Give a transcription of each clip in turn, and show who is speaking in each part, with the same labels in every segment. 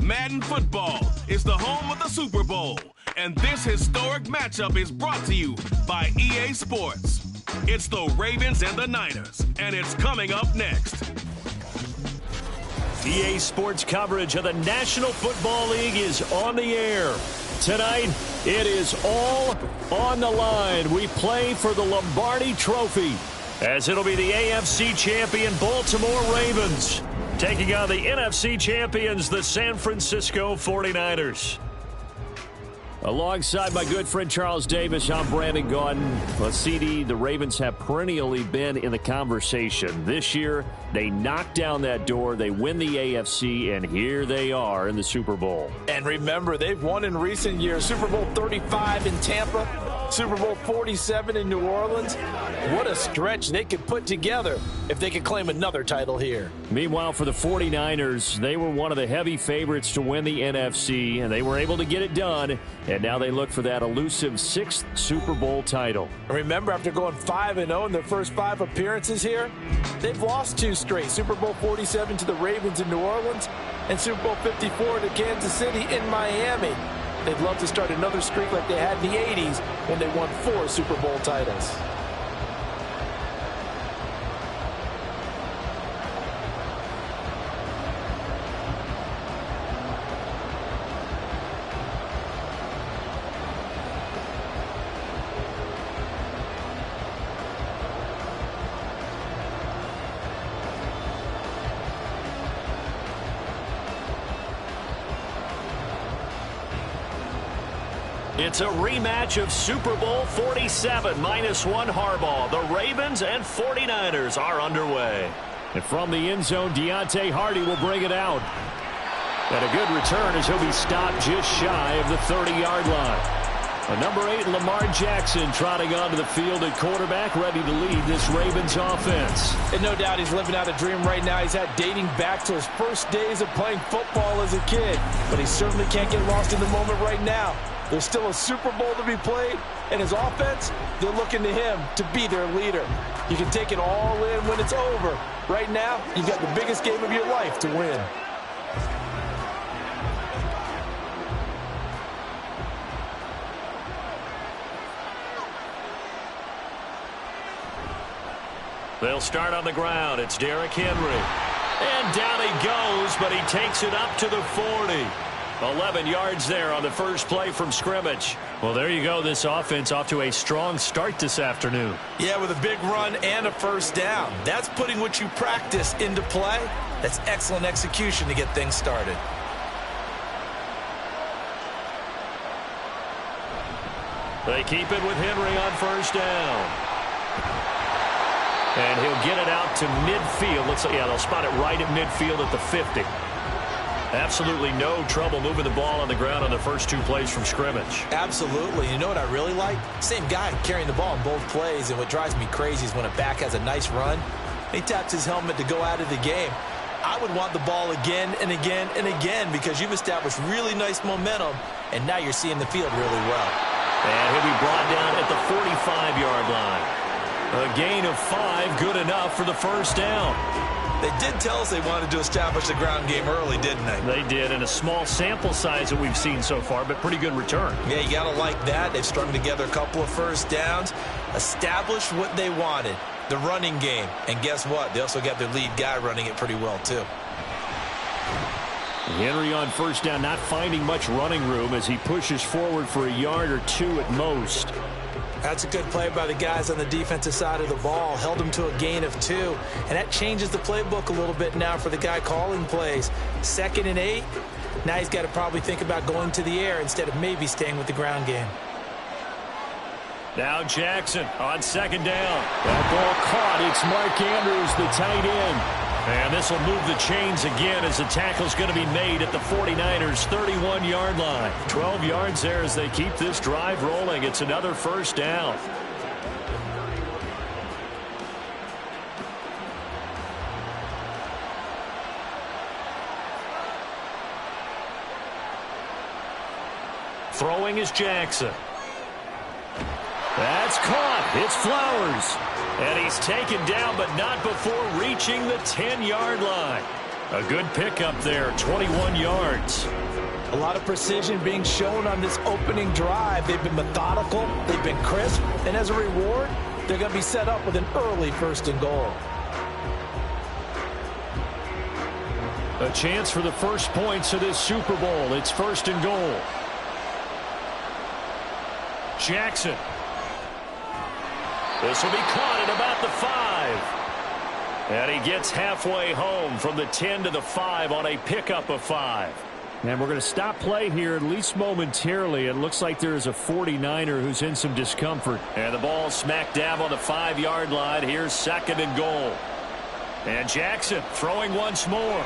Speaker 1: Madden Football is the home of the Super Bowl, and this historic matchup is brought to you by EA Sports. It's the Ravens and the Niners, and it's coming up next.
Speaker 2: EA Sports coverage of the National Football League is on the air. Tonight, it is all on the line. We play for the Lombardi Trophy, as it'll be the AFC champion Baltimore Ravens taking on the NFC champions, the San Francisco 49ers. Alongside my good friend Charles Davis, I'm Brandon Gaudin. CD, the Ravens have perennially been in the conversation. This year, they knock down that door, they win the AFC, and here they are in the Super Bowl.
Speaker 3: And remember, they've won in recent years. Super Bowl 35 in Tampa, Super Bowl 47 in New Orleans. What a stretch they could put together if they could claim another title here.
Speaker 2: Meanwhile, for the 49ers, they were one of the heavy favorites to win the NFC, and they were able to get it done. And now they look for that elusive 6th Super Bowl title.
Speaker 3: Remember, after going 5-0 in their first 5 appearances here, they've lost 2 straight. Super Bowl 47 to the Ravens in New Orleans and Super Bowl 54 to Kansas City in Miami. They'd love to start another streak like they had in the 80s when they won 4 Super Bowl titles.
Speaker 2: It's a rematch of Super Bowl 47, -1 Harbaugh. The Ravens and 49ers are underway. And from the end zone, Deontay Hardy will bring it out. And a good return as he'll be stopped just shy of the 30-yard line. A number 8, Lamar Jackson, trotting onto the field at quarterback, ready to lead this Ravens offense.
Speaker 3: And no doubt he's living out a dream right now. He's had dating back to his first days of playing football as a kid. But he certainly can't get lost in the moment right now. There's still a Super Bowl to be played, and his offense, they're looking to him to be their leader. You can take it all in when it's over. Right now, you've got the biggest game of your life to win.
Speaker 2: They'll start on the ground. It's Derrick Henry. And down he goes, but he takes it up to the 40. 11 yards there on the first play from scrimmage. Well, there you go. This offense off to a strong start this afternoon.
Speaker 3: Yeah, with a big run and a first down. That's putting what you practice into play. That's excellent execution to get things started.
Speaker 2: They keep it with Henry on first down. And he'll get it out to midfield. They'll spot it right at midfield at the 50. Absolutely no trouble moving the ball on the ground on the first 2 plays from scrimmage.
Speaker 3: Absolutely. You know what I really like? Same guy carrying the ball in both plays, and what drives me crazy is when a back has a nice run, he taps his helmet to go out of the game. I would want the ball again and again and again because you've established really nice momentum, and now you're seeing the field really well.
Speaker 2: And he'll be brought down at the 45-yard line. A gain of 5, good enough for the first down.
Speaker 3: They did tell us they wanted to establish the ground game early, didn't they?
Speaker 2: They did, in a small sample size that we've seen so far, but pretty good return.
Speaker 3: Yeah, you got to like that. They've strung together a couple of first downs, established what they wanted, the running game. And guess what? They also got their lead guy running it pretty well, too.
Speaker 2: Henry on first down, not finding much running room as he pushes forward for a yard or 2 at most.
Speaker 3: That's a good play by the guys on the defensive side of the ball. Held him to a gain of 2. And that changes the playbook a little bit now for the guy calling plays. 2nd and 8. Now he's got to probably think about going to the air instead of maybe staying with the ground game.
Speaker 2: Now Jackson on second down. That ball caught. It's Mark Andrews, the tight end. And this will move the chains again as the tackle's going to be made at the 49ers' 31-yard line. 12 yards there as they keep this drive rolling. It's another first down. Throwing is Jackson. That's caught. It's Flowers. And he's taken down, but not before reaching the 10-yard line. A good pickup there, 21 yards.
Speaker 3: A lot of precision being shown on this opening drive. They've been methodical, they've been crisp, and as a reward, they're going to be set up with an early 1st and goal.
Speaker 2: A chance for the first points of this Super Bowl. It's 1st and goal. Jackson. This will be caught at about the 5. And he gets halfway home from the 10 to the 5 on a pickup of 5. And we're going to stop play here, at least momentarily. It looks like there is a 49er who's in some discomfort. And the ball smack dab on the 5-yard line. Here's 2nd and goal. And Jackson throwing once more.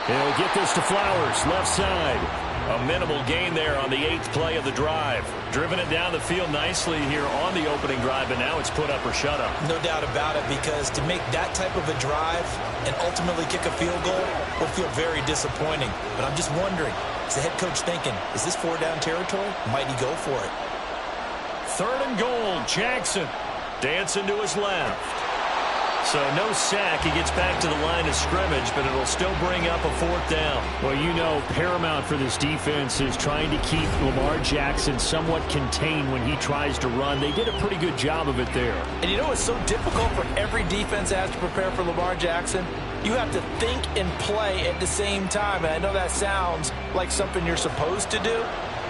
Speaker 2: He'll get this to Flowers, left side. A minimal gain there on the 8th play of the drive. Driven it down the field nicely here on the opening drive, but now it's put up or shut up.
Speaker 3: No doubt about it, because to make that type of a drive and ultimately kick a field goal will feel very disappointing. But I'm just wondering, is the head coach thinking, is this 4-down territory? Might he go for it?
Speaker 2: 3rd and goal, Jackson dancing to his left. So no sack. He gets back to the line of scrimmage, but it'll still bring up a 4th down. Well, you know, paramount for this defense is trying to keep Lamar Jackson somewhat contained when he tries to run. They did a pretty good job of it there.
Speaker 3: And you know it's so difficult for every defense that has to prepare for Lamar Jackson? You have to think and play at the same time. And I know that sounds like something you're supposed to do,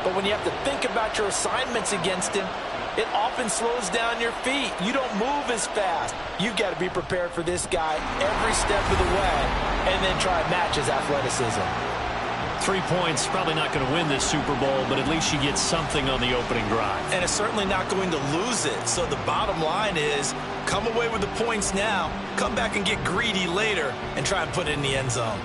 Speaker 3: but when you have to think about your assignments against him, it often slows down your feet. You don't move as fast. You've got to be prepared for this guy every step of the way and then try and match his athleticism.
Speaker 2: 3 points, probably not going to win this Super Bowl, but at least you get something on the opening drive.
Speaker 3: And it's certainly not going to lose it. So the bottom line is, come away with the points now, come back and get greedy later, and try and put it in the end zone.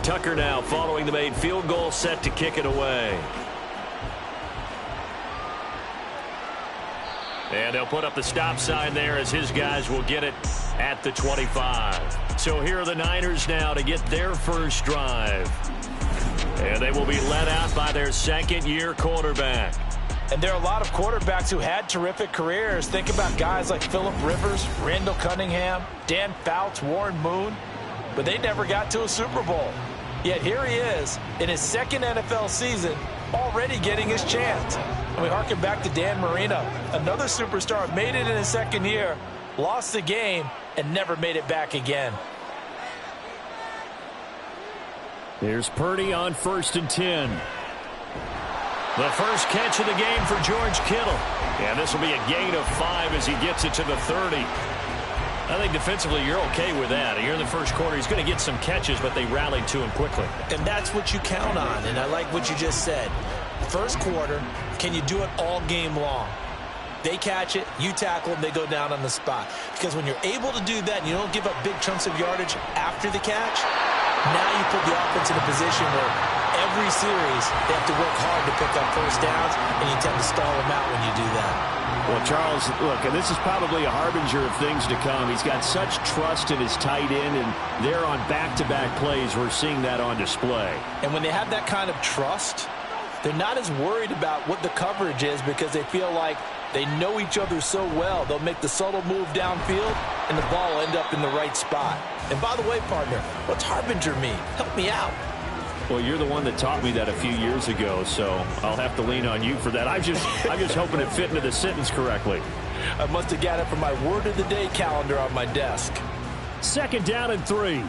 Speaker 2: Tucker now following the made field goal, set to kick it away. And they'll put up the stop sign there as his guys will get it at the 25. So here are the Niners now to get their first drive. And they will be led out by their 2nd-year quarterback.
Speaker 3: And there are a lot of quarterbacks who had terrific careers. Think about guys like Phillip Rivers, Randall Cunningham, Dan Fouts, Warren Moon. But they never got to a Super Bowl. Yet here he is in his 2nd NFL season, already getting his chance. And we harken back to Dan Marino, another superstar, made it in his 2nd year, lost the game, and never made it back again.
Speaker 2: Here's Purdy on 1st and 10. The first catch of the game for George Kittle. And this will be a gain of 5 as he gets it to the 30. I think defensively you're okay with that. Here in the first quarter, he's going to get some catches, but they rallied to him quickly.
Speaker 3: And that's what you count on, and I like what you just said. First quarter, can you do it all game long? They catch it, you tackle them, they go down on the spot. Because when you're able to do that and you don't give up big chunks of yardage after the catch, now you put the offense in a position where every series they have to work hard to pick up first downs, and you tend to stall them out when you do that.
Speaker 2: Well, Charles, look, and this is probably a harbinger of things to come. He's got such trust in his tight end, and they're on back-to-back plays. We're seeing that on display.
Speaker 3: And when they have that kind of trust, they're not as worried about what the coverage is because they feel like they know each other so well. They'll make the subtle move downfield, and the ball will end up in the right spot. And by the way, partner, what's harbinger mean? Help me out.
Speaker 2: Well, you're the one that taught me that a few years ago, so I'll have to lean on you for that. I'm just hoping it fit into the sentence correctly.
Speaker 3: I must have got it from my word of the day calendar on my desk.
Speaker 2: 2nd down and 3.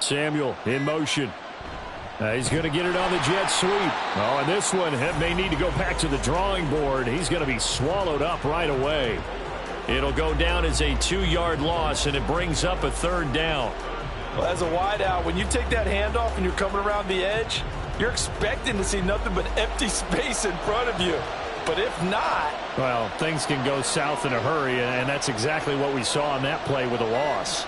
Speaker 2: Samuel in motion. He's going to get it on the jet sweep. Oh, and this one may need to go back to the drawing board. He's going to be swallowed up right away. It'll go down as a 2-yard loss, and it brings up a 3rd down.
Speaker 3: Well, as a wideout, when you take that handoff and you're coming around the edge, you're expecting to see nothing but empty space in front of you. But if not...
Speaker 2: Well, things can go south in a hurry, and that's exactly what we saw on that play with a loss.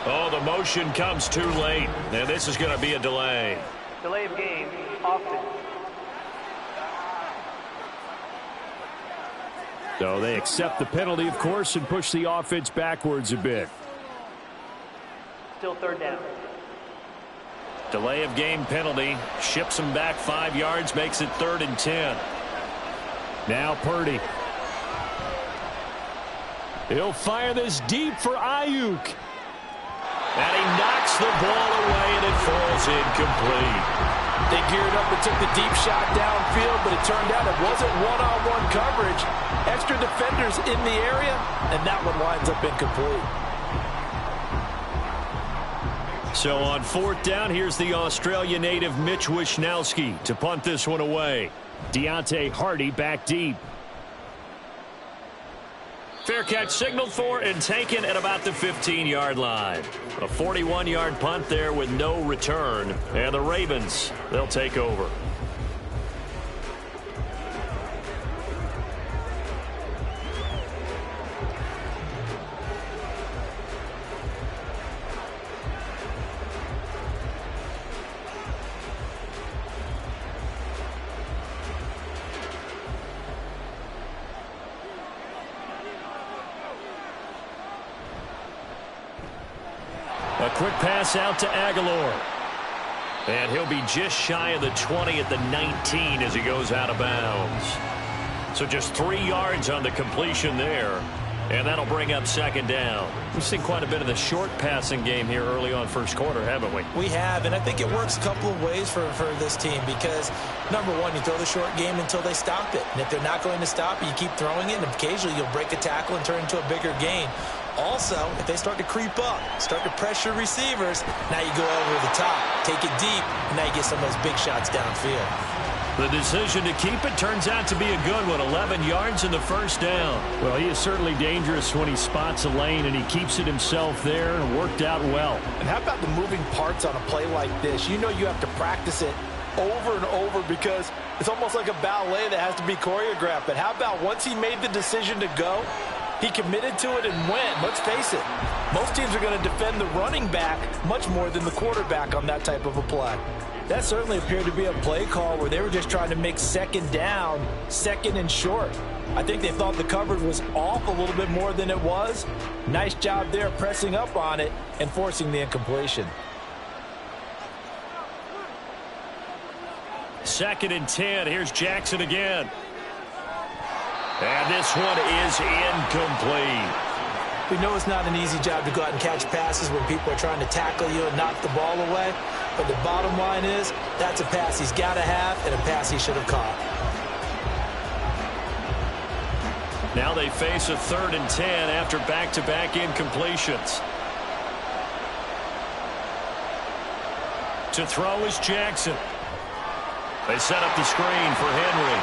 Speaker 2: Oh, the motion comes too late. And this is going to be a delay.
Speaker 4: Delay of game, offense.
Speaker 2: So they accept the penalty, of course, and push the offense backwards a bit.
Speaker 4: Still third down.
Speaker 2: Delay of game penalty. Ships them back 5 yards, makes it 3rd and 10. Now Purdy. He'll fire this deep for Ayuk. And he knocks the ball away, and it falls incomplete.
Speaker 3: They geared up and took the deep shot downfield, but it turned out it wasn't one-on-one coverage. Extra defenders in the area, and that one winds up incomplete.
Speaker 2: So on 4th down, here's the Australia native Mitch Wishnowsky to punt this one away. Deontay Hardy back deep. Fair catch signaled for and taken at about the 15-yard line. A 41-yard punt there with no return. And the Ravens, they'll take over. A quick pass out to Aguilar. And he'll be just shy of the 20 at the 19 as he goes out of bounds. So just 3 yards on the completion there. And that'll bring up 2nd down. We've seen quite a bit of the short passing game here early on first quarter, haven't we?
Speaker 3: We have, and I think it works a couple of ways for this team because, number one, you throw the short game until they stop it. And if they're not going to stop it, you keep throwing it, and occasionally you'll break a tackle and turn it into a bigger gain. Also, if they start to creep up, start to pressure receivers, now you go over the top, take it deep, and now you get some of those big shots downfield.
Speaker 2: The decision to keep it turns out to be a good one. 11 yards in the 1st down. Well, he is certainly dangerous when he spots a lane, and he keeps it himself there and worked out well.
Speaker 3: And how about the moving parts on a play like this? You know you have to practice it over and over because it's almost like a ballet that has to be choreographed. But how about once he made the decision to go, he committed to it and went. Let's face it, most teams are going to defend the running back much more than the quarterback on that type of a play. That certainly appeared to be a play call where they were just trying to make 2nd down, 2nd and short. I think they thought the coverage was off a little bit more than it was. Nice job there pressing up on it and forcing the incompletion.
Speaker 2: 2nd and 10. Here's Jackson again. And this one is incomplete.
Speaker 3: We know it's not an easy job to go out and catch passes when people are trying to tackle you and knock the ball away. But the bottom line is that's a pass he's got to have and a pass he should have caught.
Speaker 2: Now they face a 3rd and 10 after back-to-back incompletions. To throw is Jackson. They set up the screen for Henry.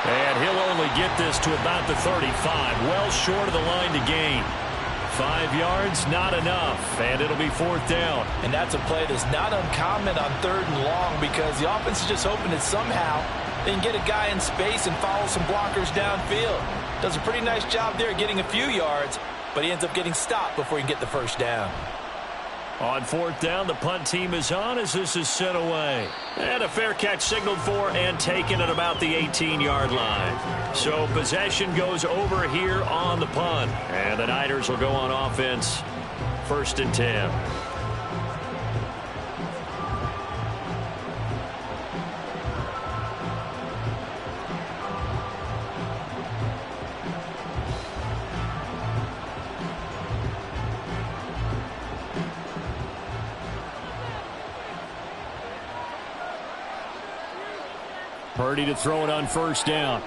Speaker 2: And he'll only get this to about the 35, well short of the line to gain. 5 yards, not enough, and it'll be 4th down.
Speaker 3: And that's a play that's not uncommon on 3rd and long because the offense is just hoping that somehow they can get a guy in space and follow some blockers downfield. Does a pretty nice job there getting a few yards, but he ends up getting stopped before he can get the 1st down.
Speaker 2: On 4th down, the punt team is on as this is sent away. And a fair catch signaled for and taken at about the 18-yard line. So possession goes over here on the punt. And the Niners will go on offense. 1st and 10. Purdy to throw it on 1st down.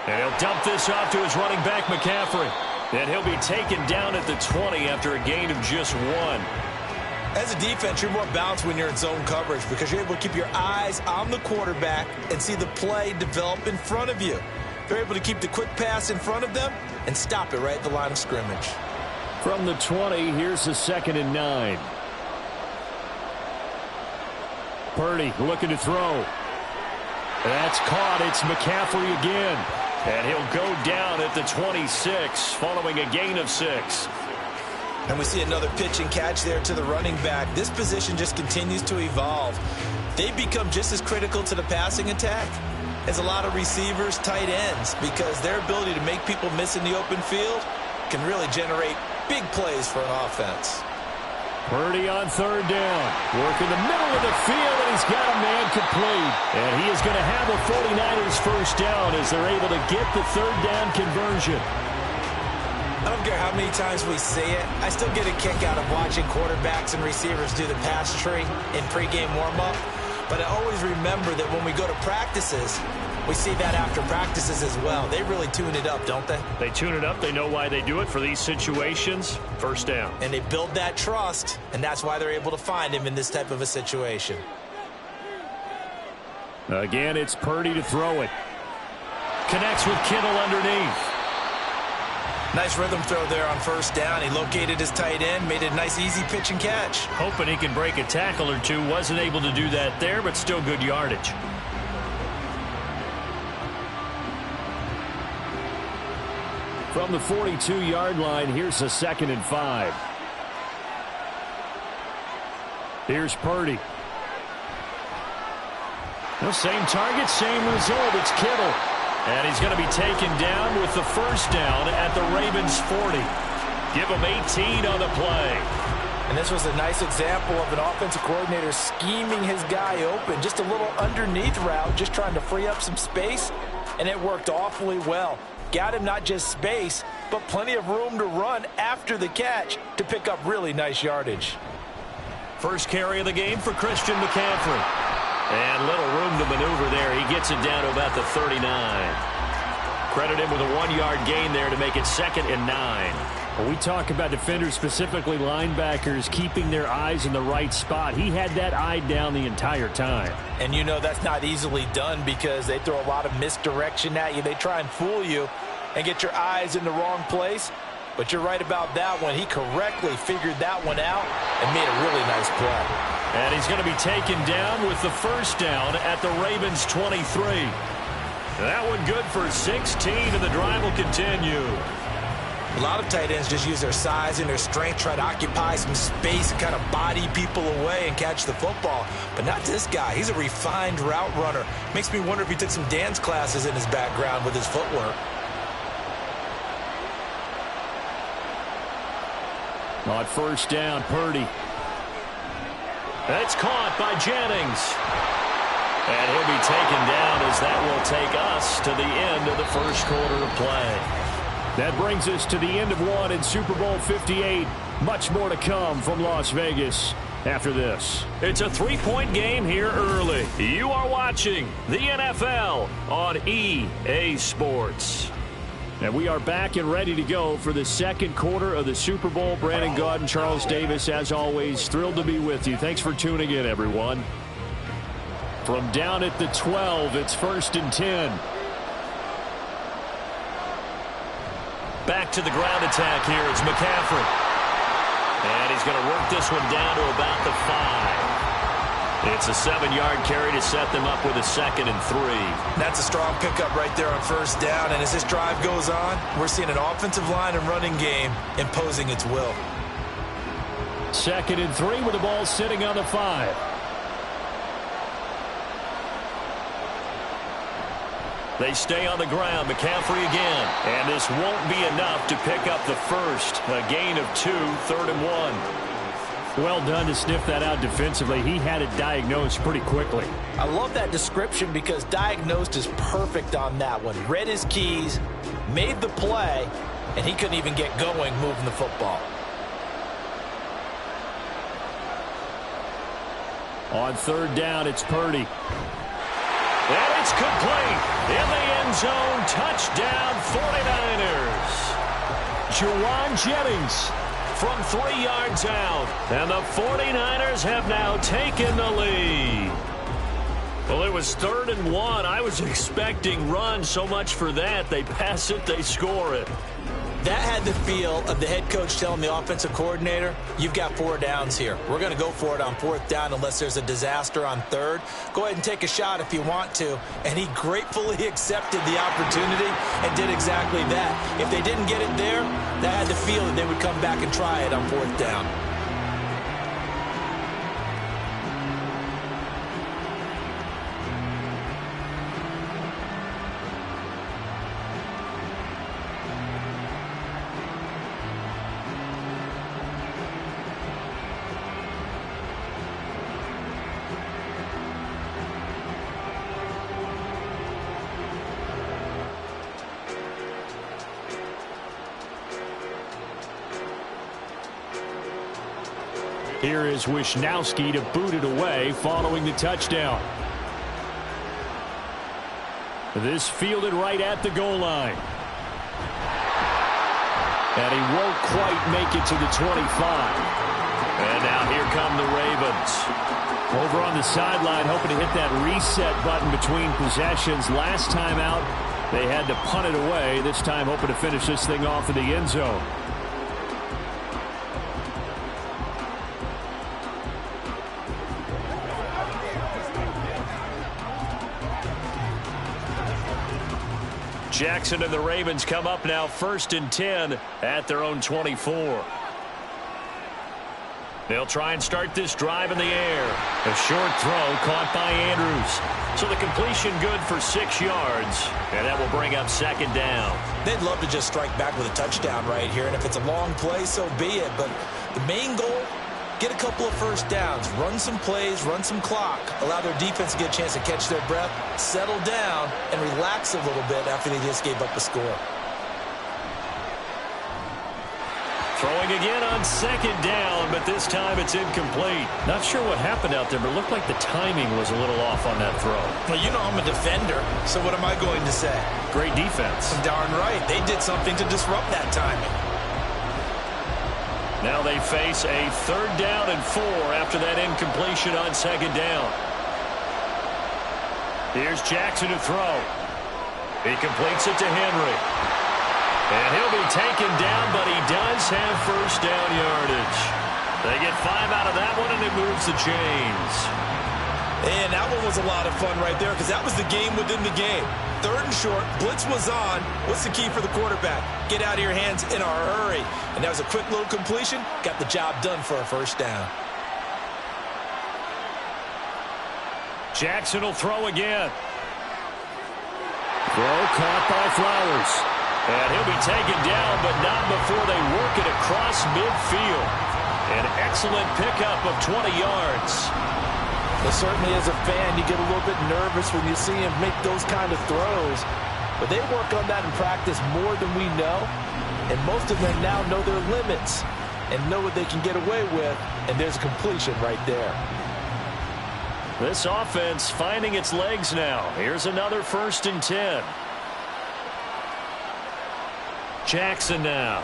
Speaker 2: And he'll dump this off to his running back, McCaffrey. And he'll be taken down at the 20 after a gain of just 1.
Speaker 3: As a defense, you're more balanced when you're in zone coverage because you're able to keep your eyes on the quarterback and see the play develop in front of you. They're able to keep the quick pass in front of them and stop it right at the line of scrimmage.
Speaker 2: From the 20, here's the 2nd and 9. Purdy looking to throw. That's caught. It's McCaffrey again. And he'll go down at the 26 following a gain of 6.
Speaker 3: And we see another pitch and catch there to the running back. This position just continues to evolve. They become just as critical to the passing attack as a lot of receivers, tight ends, because their ability to make people miss in the open field can really generate big plays for an offense.
Speaker 2: Purdy on third down. Working the middle of the field, and he's got a man complete. And he is going to have a 49ers first down as they're able to get the third down conversion.
Speaker 3: I don't care how many times we see it. I still get a kick out of watching quarterbacks and receivers do the pass tree in pregame warm-up. But I always remember that when we go to practices, we see that after practices as well. They really tune it up, don't they?
Speaker 2: They tune it up. They know why they do it for these situations. First down.
Speaker 3: And they build that trust, and that's why they're able to find him in this type of a situation.
Speaker 2: Again, it's Purdy to throw it. Connects with Kittle underneath.
Speaker 3: Nice rhythm throw there on first down. He located his tight end, made a nice easy pitch and catch.
Speaker 2: Hoping he can break a tackle or two. Wasn't able to do that there, but still good yardage. From the 42-yard line, here's a 2nd and 5. Here's Purdy. The same target, same result. It's Kittle. And he's going to be taken down with the first down at the Ravens 40. Give him 18 on the play.
Speaker 3: And this was a nice example of an offensive coordinator scheming his guy open. Just a little underneath route, just trying to free up some space. And it worked awfully well. Got him not just space, but plenty of room to run after the catch to pick up really nice yardage.
Speaker 2: First carry of the game for Christian McCaffrey. And little room to maneuver there. He gets it down to about the 39. Credit him with a 1-yard gain there to make it 2nd and 9. When we talk about defenders, specifically linebackers, keeping their eyes in the right spot, he had that eye down the entire time.
Speaker 3: And you know that's not easily done because they throw a lot of misdirection at you. They try and fool you and get your eyes in the wrong place. But you're right about that one. He correctly figured that one out and made a really nice play.
Speaker 2: And he's going to be taken down with the first down at the Ravens 23. That one good for 16, and the drive will continue.
Speaker 3: A lot of tight ends just use their size and their strength, try to occupy some space and kind of body people away and catch the football. But not this guy. He's a refined route runner. Makes me wonder if he took some dance classes in his background with his footwork.
Speaker 2: On first down, Purdy. That's caught by Jennings. And he'll be taken down as that will take us to the end of the first quarter of play. That brings us to the end of one in Super Bowl 58. Much more to come from Las Vegas after this. It's a 3-point game here early. You are watching the NFL on EA Sports. And we are back and ready to go for the second quarter of the Super Bowl. Brandon Gaudin, Charles Davis, as always, thrilled to be with you. Thanks for tuning in, everyone. From down at the 12, it's 1st and 10. Back to the ground attack here. It's McCaffrey. And he's going to work this one down to about the 5. It's a 7-yard carry to set them up with a 2nd and 3.
Speaker 3: That's a strong pickup right there on first down. And as this drive goes on, we're seeing an offensive line and running game imposing its will.
Speaker 2: 2nd and 3 with the ball sitting on the 5. They stay on the ground. McCaffrey again. And this won't be enough to pick up the first. A gain of 2, 3rd and 1. Well done to sniff that out defensively. He had it diagnosed pretty quickly.
Speaker 3: I love that description because diagnosed is perfect on that one. Read his keys, made the play, and he couldn't even get going moving the football.
Speaker 2: On third down, it's Purdy. And it's complete. In the end zone, touchdown 49ers. Jauan Jennings from 3 yards out. And the 49ers have now taken the lead. Well, it was 3rd and 1. I was expecting run, so much for that. They pass it, they score it.
Speaker 5: That had the feel of the head coach telling the offensive coordinator, you've got 4 downs here. We're going to go for it on 4th down unless there's a disaster on 3rd. Go ahead and take a shot if you want to. And he gratefully accepted the opportunity and did exactly that. If they didn't get it there, that had the feel that they would come back and try it on 4th down.
Speaker 2: Here is Wisnowski to boot it away following the touchdown. This fielded right at the goal line. And he won't quite make it to the 25. And now here come the Ravens. Over on the sideline, hoping to hit that reset button between possessions. Last time out, they had to punt it away. This time hoping to finish this thing off in the end zone. Jackson and the Ravens come up now 1st and 10 at their own 24. They'll try and start this drive in the air. A short throw caught by Andrews. So the completion good for 6 yards. And that will bring up 2nd down.
Speaker 5: They'd love to just strike back with a touchdown right here. And if it's a long play, so be it. But the main goal, get a couple of 1st downs. Run some plays, run some clock. Allow their defense to get a chance to catch their breath, settle down, and relax a little bit after they just gave up a score.
Speaker 2: Throwing again on 2nd down, but this time it's incomplete. Not sure what happened out there, but it looked like the timing was a little off on that throw.
Speaker 5: Well, you know I'm a defender, so what am I going to say?
Speaker 2: Great defense.
Speaker 5: Darn right. They did something to disrupt that timing.
Speaker 2: Now they face a 3rd down and 4 after that incompletion on 2nd down. Here's Jackson to throw. He completes it to Henry. And he'll be taken down, but he does have 1st down yardage. They get 5 out of that one, and it moves the chains.
Speaker 3: And that one was a lot of fun right there because that was the game within the game. 3rd and short, blitz was on. What's the key for the quarterback? Get out of your hands in a hurry. And that was a quick little completion. Got the job done for a 1st down.
Speaker 2: Jackson will throw again. Throw caught by Flowers. And he'll be taken down, but not before they work it across midfield. An excellent pickup of 20 yards.
Speaker 3: Well, certainly as a fan, you get a little bit nervous when you see him make those kind of throws. But they work on that in practice more than we know. And most of them now know their limits and know what they can get away with. And there's a completion right there.
Speaker 2: This offense finding its legs now. Here's another 1st and 10. Jackson now.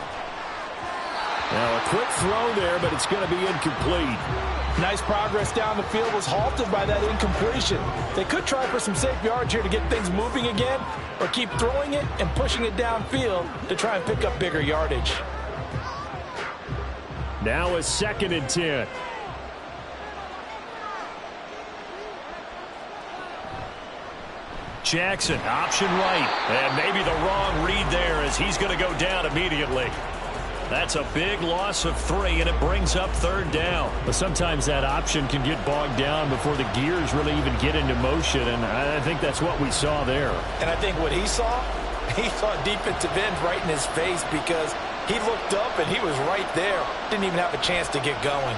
Speaker 2: Now a quick throw there, but it's going to be incomplete.
Speaker 3: Nice progress down the field was halted by that incompletion. They could try for some safe yards here to get things moving again, or keep throwing it and pushing it downfield to try and pick up bigger yardage.
Speaker 2: Now a 2nd and 10. Jackson, option right. And maybe the wrong read there as he's going to go down immediately. That's a big loss of 3, and it brings up 3rd down. But sometimes that option can get bogged down before the gears really even get into motion, and I think that's what we saw there.
Speaker 3: And I think what he saw defensive end right in his face because he looked up and he was right there. Didn't even have a chance to get going.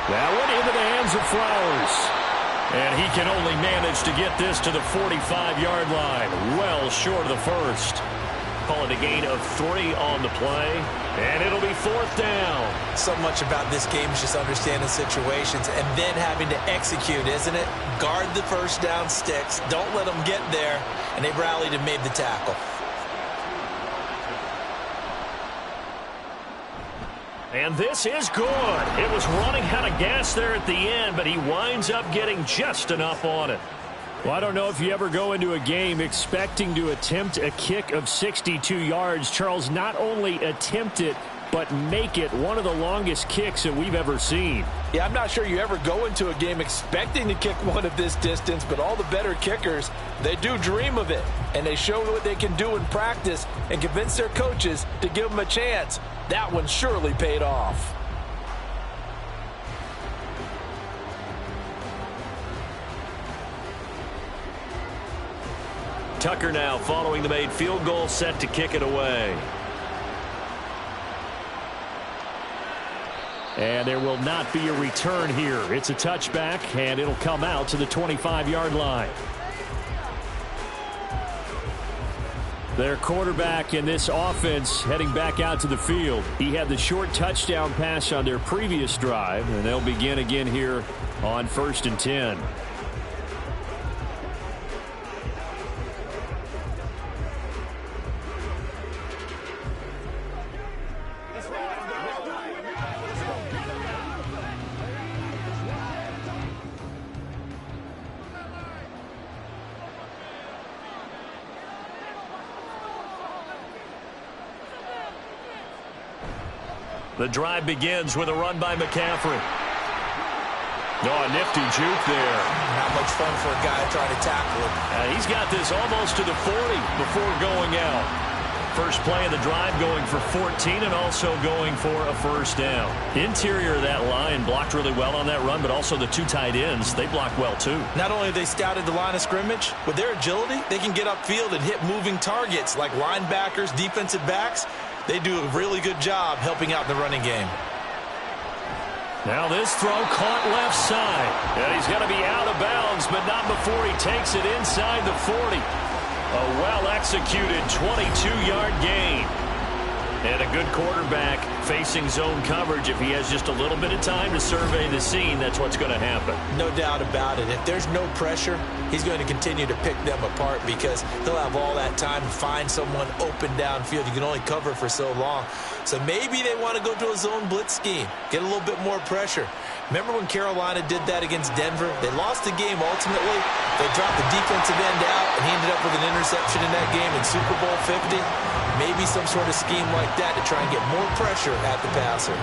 Speaker 2: That went into the hands of Flowers. And he can only manage to get this to the 45-yard line, well short of the 1st. Call it a gain of 3 on the play, and it'll be 4th down.
Speaker 5: So much about this game is just understanding situations and then having to execute, isn't it? Guard the 1st down sticks. Don't let them get there, and they rallied and made the tackle.
Speaker 2: And this is good. It was running out of gas there at the end, but he winds up getting just enough on it. Well, I don't know if you ever go into a game expecting to attempt a kick of 62 yards. Charles, not only attempt it, but make it one of the longest kicks that we've ever seen.
Speaker 3: Yeah, I'm not sure you ever go into a game expecting to kick one of this distance, but all the better kickers, they do dream of it. And they show what they can do in practice and convince their coaches to give them a chance. That one surely paid off.
Speaker 2: Tucker now following the made field goal, set to kick it away. And there will not be a return here. It's a touchback, and it'll come out to the 25-yard line. Their quarterback in this offense heading back out to the field. He had the short touchdown pass on their previous drive, and they'll begin again here on 1st and 10. The drive begins with a run by McCaffrey. Oh, a nifty juke there.
Speaker 5: Not much fun for a guy trying to tackle him.
Speaker 2: He's got this almost to the 40 before going out. First play of the drive going for 14 and also going for a first down. Interior of that line blocked really well on that run, but also the two tight ends, they blocked well too.
Speaker 5: Not only have they scouted the line of scrimmage, with their agility, they can get upfield and hit moving targets like linebackers, defensive backs. They do a really good job helping out in the running game.
Speaker 2: Now this throw caught left side. And he's going to be out of bounds, but not before he takes it inside the 40. A well-executed 22-yard gain. And a good quarterback facing zone coverage. If he has just a little bit of time to survey the scene, that's what's going to happen.
Speaker 5: No doubt about it. If there's no pressure, he's going to continue to pick them apart because he'll have all that time to find someone open downfield. You can only cover for so long. So maybe they want to go to a zone blitz scheme, get a little bit more pressure. Remember when Carolina did that against Denver? They lost the game ultimately. They dropped the defensive end out, and he ended up with an interception in that game in Super Bowl 50. Maybe some sort of scheme like that to try and get more pressure at the passer.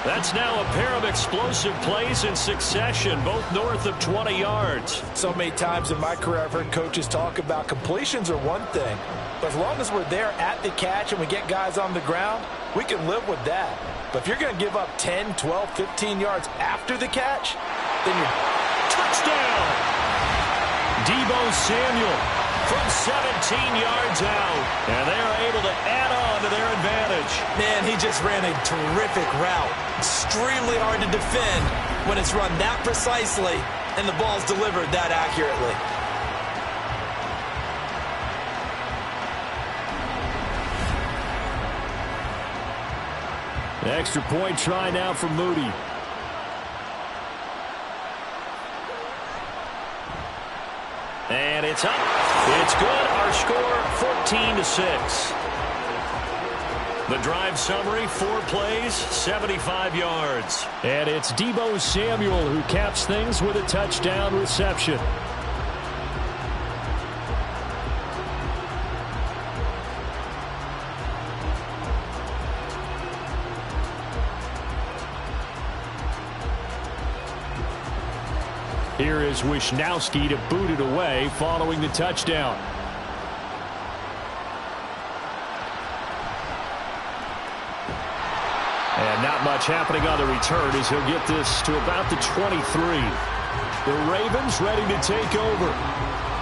Speaker 2: That's now a pair of explosive plays in succession, both north of 20 yards.
Speaker 3: So many times in my career I've heard coaches talk about completions are one thing, but as long as we're there at the catch and we get guys on the ground, we can live with that. But if you're going to give up 10, 12, 15 yards after the catch, then you're...
Speaker 2: Touchdown! Deebo Samuel from 17 yards out, and they're able to add on to their advantage.
Speaker 5: Man, he just ran a terrific route. Extremely hard to defend when it's run that precisely and the ball's delivered that accurately.
Speaker 2: The extra point try now for Moody. And it's up. It's good. Our score, 14-6. The drive summary, 4 plays, 75 yards. And it's Deebo Samuel who caps things with a touchdown reception. Here is Wisnowski to boot it away following the touchdown. And not much happening on the return as he'll get this to about the 23. The Ravens ready to take over.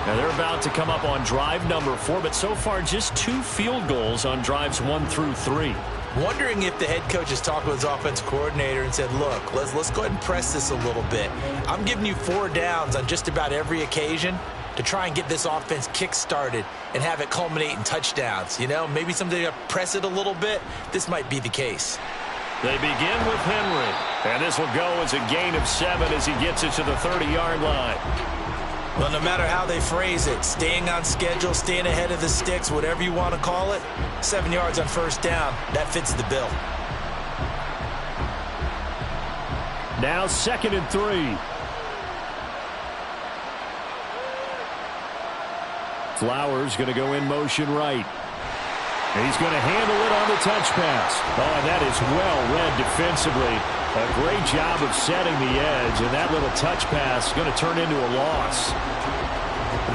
Speaker 2: And they're about to come up on drive number 4, but so far just 2 field goals on drives 1 through 3.
Speaker 5: Wondering if the head coach has talked with his offensive coordinator and said, look, let's go ahead and press this a little bit. I'm giving you 4 downs on just about every occasion to try and get this offense kick-started and have it culminate in touchdowns. You know, maybe someday to press it a little bit. This might be the case.
Speaker 2: They begin with Henry, and this will go as a gain of 7 as he gets it to the 30-yard line.
Speaker 5: Well, no matter how they phrase it, staying on schedule, staying ahead of the sticks, whatever you want to call it, 7 yards on first down, that fits the bill.
Speaker 2: Now 2nd and 3. Flowers going to go in motion right. He's going to handle it on the touch pass. Oh, and that is well read defensively. A great job of setting the edge, and that little touch pass is going to turn into a loss.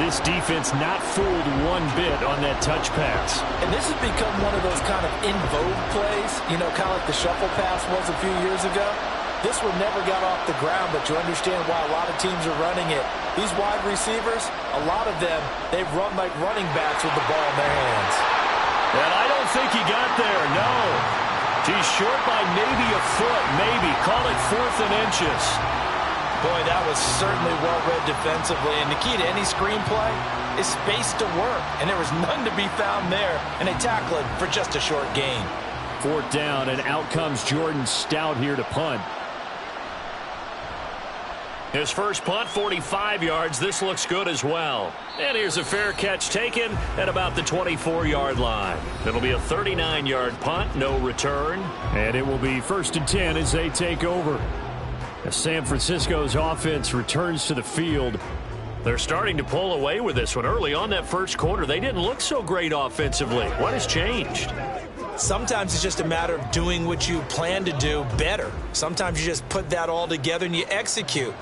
Speaker 2: This defense not fooled one bit on that touch pass.
Speaker 3: And this has become one of those kind of in vogue plays, you know, kind of like the shuffle pass was a few years ago. This one never got off the ground, but you understand why a lot of teams are running it. These wide receivers, a lot of them, they've run like running backs with the ball in their hands.
Speaker 2: And I don't think he got there, no. He's short by maybe a foot, maybe. Call it 4th and inches.
Speaker 3: Boy, that was certainly well-read defensively. And the key to any screenplay is space to work. And there was none to be found there. And they tackle it for just a short gain.
Speaker 2: 4th down, and out comes Jordan Stout here to punt. His first punt, 45 yards. This looks good as well. And here's a fair catch taken at about the 24-yard line. It'll be a 39-yard punt, no return. And it will be 1st and 10 as they take over. As San Francisco's offense returns to the field, they're starting to pull away with this one. Early on that first quarter, they didn't look so great offensively. What has changed?
Speaker 5: Sometimes it's just a matter of doing what you plan to do better. Sometimes you just put that all together and you execute.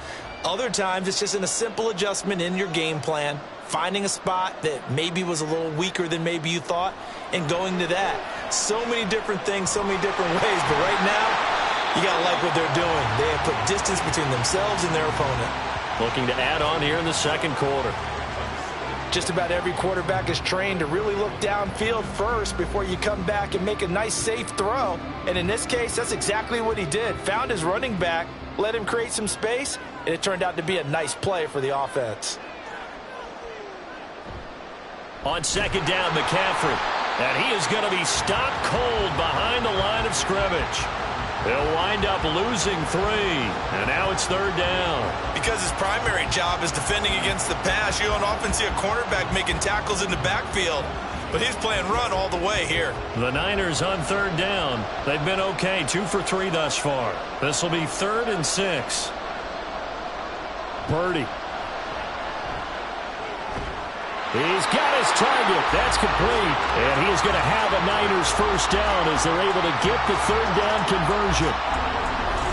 Speaker 5: Other times it's just in a simple adjustment in your game plan, finding a spot that maybe was a little weaker than maybe you thought, and going to that. So many different things, so many different ways, but right now, you got to like what they're doing. They have put distance between themselves and their opponent.
Speaker 2: Looking to add on here in the second quarter.
Speaker 3: Just about every quarterback is trained to really look downfield first before you come back and make a nice, safe throw. And in this case, that's exactly what he did. Found his running back, let him create some space, and it turned out to be a nice play for the offense.
Speaker 2: On 2nd down, McCaffrey. And he is going to be stopped cold behind the line of scrimmage. They'll wind up losing 3, and now it's 3rd down.
Speaker 5: Because his primary job is defending against the pass, you don't often see a cornerback making tackles in the backfield. But he's playing run all the way here.
Speaker 2: The Niners on 3rd down. They've been okay, 2 for 3 thus far. This will be 3rd and 6. Purdy. He's got his target. That's complete. And he is going to have a Niners first down as they're able to get the 3rd down conversion.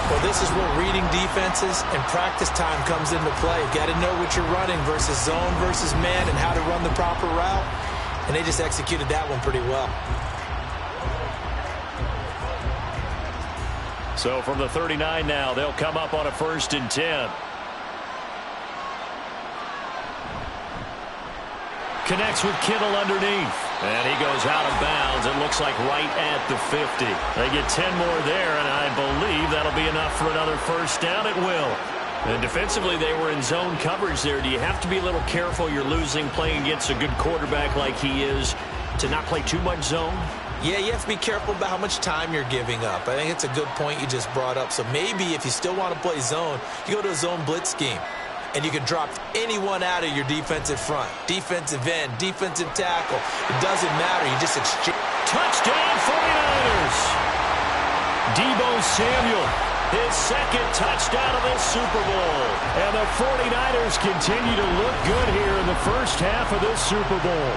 Speaker 5: Well, this is where reading defenses and practice time comes into play. You've got to know what you're running versus zone versus man and how to run the proper route. And they just executed that one pretty well.
Speaker 2: So from the 39 now, they'll come up on a 1st and 10. Connects with Kittle underneath. And he goes out of bounds. It looks like right at the 50. They get 10 more there, and I believe that'll be enough for another first down. It will. And defensively, they were in zone coverage there. Do you have to be a little careful? You're losing playing against a good quarterback like he is to not play too much zone?
Speaker 5: Yeah, you have to be careful about how much time you're giving up. I think it's a good point you just brought up. So maybe if you still want to play zone, you go to a zone blitz scheme. And you can drop anyone out of your defensive front. Defensive end, defensive tackle. It doesn't matter. You just exchange.
Speaker 2: Touchdown 49ers. Deebo Samuel, his 2nd touchdown of this Super Bowl. And the 49ers continue to look good here in the first half of this Super Bowl.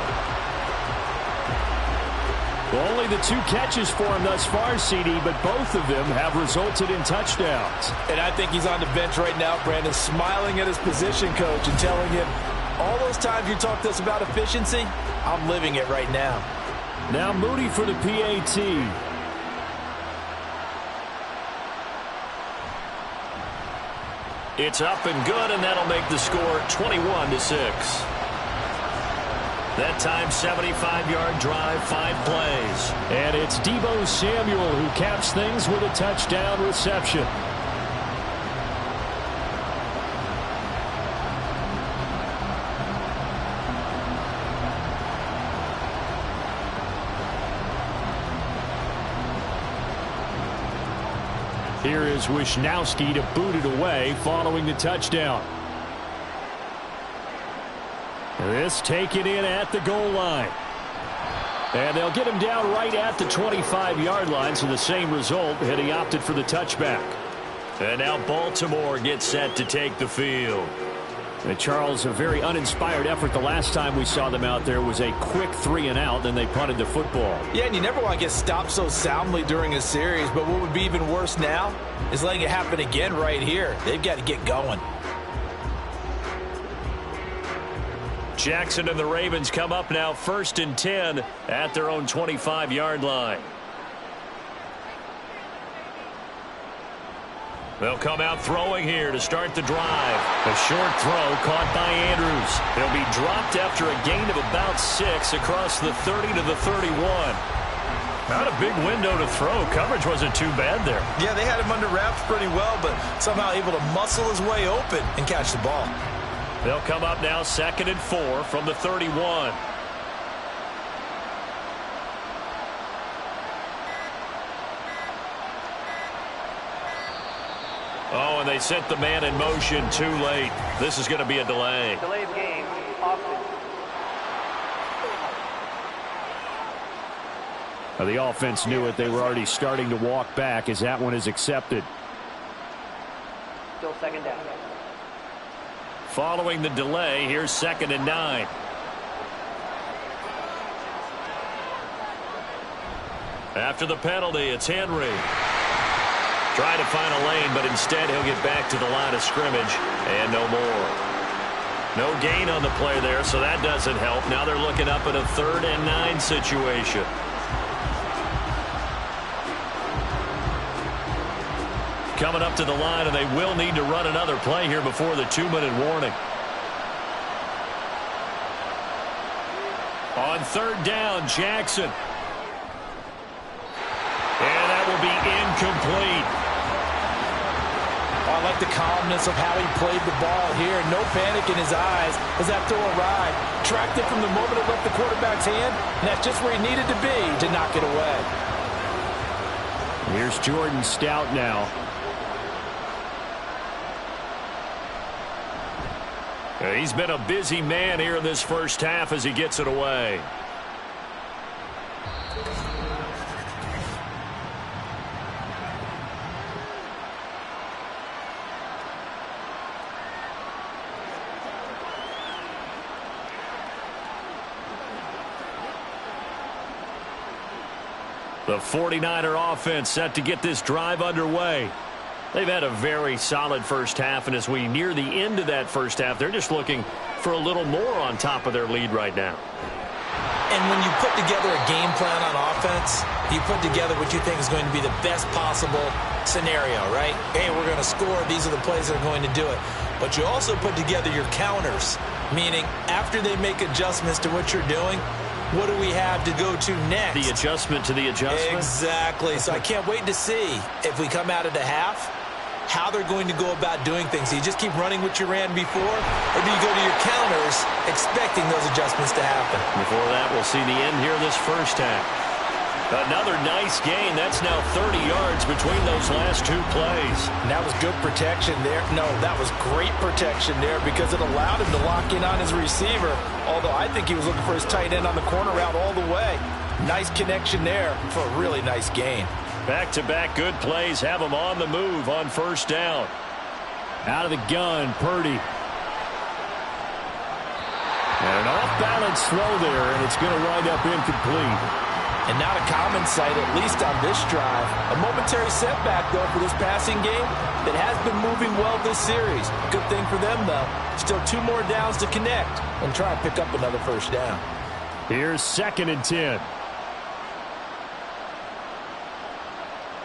Speaker 2: Only the 2 catches for him thus far, CD, but both of them have resulted in touchdowns.
Speaker 3: And I think he's on the bench right now, Brandon, smiling at his position coach and telling him, all those times you talked to us about efficiency, I'm living it right now.
Speaker 2: Now Moody for the PAT. It's up and good, and that'll make the score 21-6. That time, 75-yard drive, 5 plays. And it's Deebo Samuel who caps things with a touchdown reception. Here is Wisnowski to boot it away following the touchdown. This taken in at the goal line. And they'll get him down right at the 25-yard line, so the same result, and he opted for the touchback. And now Baltimore gets set to take the field. Charles, a very uninspired effort. The last time we saw them out there was a quick 3-and-out, then they punted the football.
Speaker 3: Yeah, and you never want to get stopped so soundly during a series, but what would be even worse now is letting it happen again right here. They've got to get going.
Speaker 2: Jackson and the Ravens come up now 1st and 10 at their own 25-yard line. They'll come out throwing here to start the drive. A short throw caught by Andrews. He'll be dropped after a gain of about 6 across the 30 to the 31. Not a big window to throw. Coverage wasn't too bad there.
Speaker 3: Yeah, they had him under wraps pretty well, but somehow able to muscle his way open and catch the ball.
Speaker 2: They'll come up now 2nd and 4 from the 31. Oh, and they set the man in motion too late. This is going to be a delay.
Speaker 4: Delay of game, offense.
Speaker 2: The offense knew it. They were already starting to walk back as that one is accepted.
Speaker 4: Still 2nd down.
Speaker 2: Following the delay, here's 2nd and 9. After the penalty, it's Henry. Trying to find a lane, but instead he'll get back to the line of scrimmage and no more. No gain on the play there, so that doesn't help. Now they're looking up at a 3rd and 9 situation. Coming up to the line, and they will need to run another play here before the 2-minute warning. On 3rd down, Jackson. And that will be incomplete.
Speaker 3: I like the calmness of how he played the ball here. No panic in his eyes as that throw arrived. Tracked it from the moment it left the quarterback's hand, and that's just where he needed to be to knock it away.
Speaker 2: Here's Jordan Stout now. He's been a busy man here in this first half as he gets it away. The 49er offense set to get this drive underway. They've had a very solid first half, and as we near the end of that first half, they're just looking for a little more on top of their lead right now.
Speaker 5: And when you put together a game plan on offense, you put together what you think is going to be the best possible scenario, right? Hey, we're going to score. These are the plays that are going to do it. But you also put together your counters, meaning after they make adjustments to what you're doing, what do we have to go to next?
Speaker 2: The adjustment to the adjustment?
Speaker 5: Exactly. So I can't wait to see if we come out of the half, how they're going to go about doing things. Do you just keep running what you ran before, or do you go to your counters expecting those adjustments to happen?
Speaker 2: Before that, we'll see the end here this first half. Another nice gain. That's now 30 yards between those last 2 plays.
Speaker 3: And that was good protection there. No, that was great protection there because it allowed him to lock in on his receiver, although I think he was looking for his tight end on the corner route all the way. Nice connection there for a really nice gain.
Speaker 2: Back-to-back good plays have him on the move on first down. Out of the gun, Purdy. And an off-balance throw there, and it's going to wind up incomplete.
Speaker 3: And not a common sight, at least on this drive. A momentary setback, though, for this passing game that has been moving well this series. Good thing for them, though. Still 2 more downs to connect and try and pick up another first down.
Speaker 2: Here's 2nd and 10.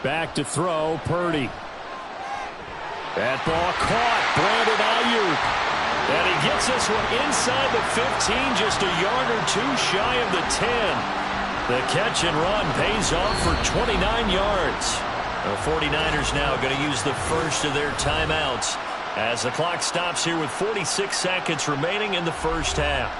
Speaker 2: Back to throw, Purdy. That ball caught, Brandon Ayuk. And he gets this one inside the 15, just a yard or 2 shy of the 10. The catch and run pays off for 29 yards. The 49ers now going to use the first of their timeouts as the clock stops here with 46 seconds remaining in the first half.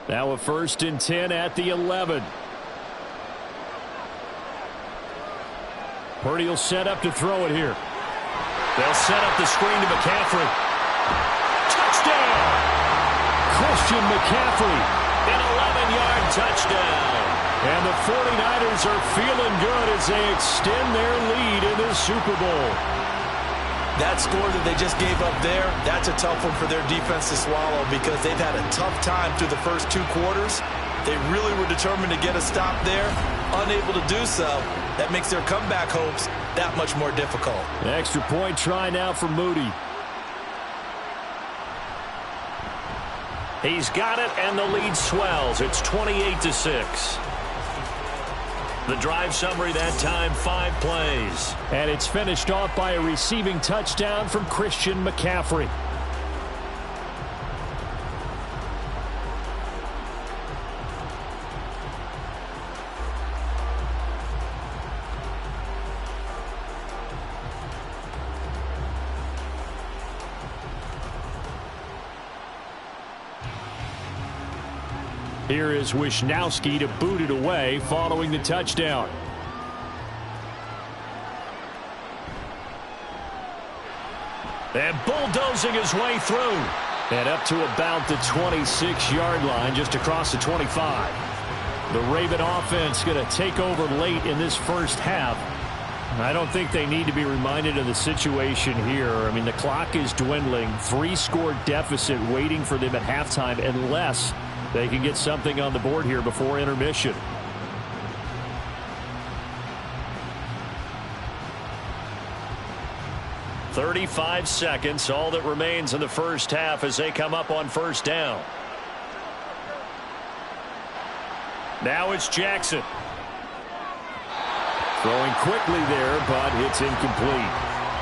Speaker 2: Now a 1st and 10 at the 11. Purdy will set up to throw it here. They'll set up the screen to McCaffrey. Touchdown! Christian McCaffrey. An 11-yard touchdown. And the 49ers are feeling good as they extend their lead in the Super Bowl.
Speaker 5: That score that they just gave up there, that's a tough one for their defense to swallow because they've had a tough time through the first 2 quarters. They really were determined to get a stop there, unable to do so. That makes their comeback hopes that much more difficult.
Speaker 2: An extra point try now for Moody. He's got it, and the lead swells. It's 28-6. The drive summary that time, 5 plays. And it's finished off by a receiving touchdown from Christian McCaffrey. Here is Wisnowski to boot it away following the touchdown. And bulldozing his way through. And up to about the 26-yard line, just across the 25. The Raven offense going to take over late in this first half. I don't think they need to be reminded of the situation here. I mean, the clock is dwindling. 3-score deficit waiting for them at halftime unless they can get something on the board here before intermission. "35 seconds, all that remains in the first half as they come up on first down. Now it's Jackson. Throwing quickly there, but it's incomplete.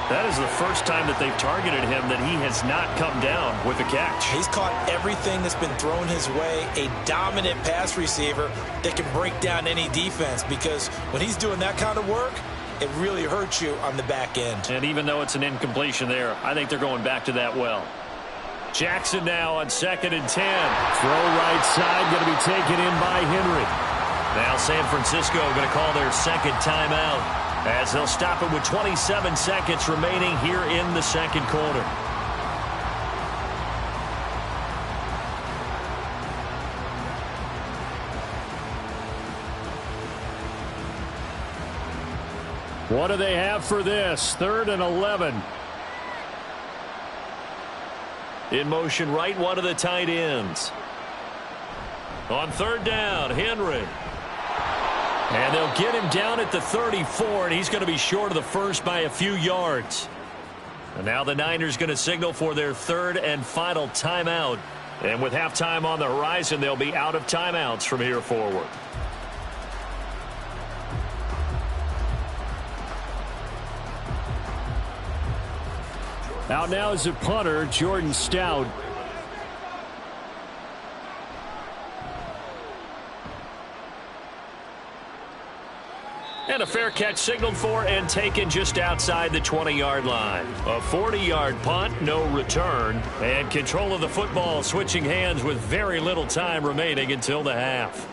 Speaker 2: That is the first time that they've targeted him that he has not come down with a catch.
Speaker 5: He's caught everything that's been thrown his way. A dominant pass receiver that can break down any defense because when he's doing that kind of work, it really hurts you on the back end.
Speaker 2: And even though it's an incompletion there, I think they're going back to that well. Jackson now on 2nd and 10. Throw right side, going to be taken in by Henry. Now San Francisco going to call their second timeout as they'll stop it with 27 seconds remaining here in the second quarter. What do they have for this? 3rd and 11. In motion right, one of the tight ends. On 3rd down, Henry. And they'll get him down at the 34, and he's going to be short of the first by a few yards. And now the Niners going to signal for their 3rd and final timeout. And with halftime on the horizon, they'll be out of timeouts from here forward. Out now is the punter, Jordan Stout. And a fair catch signaled for and taken just outside the 20-yard line. A 40-yard punt, no return. And control of the football switching hands with very little time remaining until the half.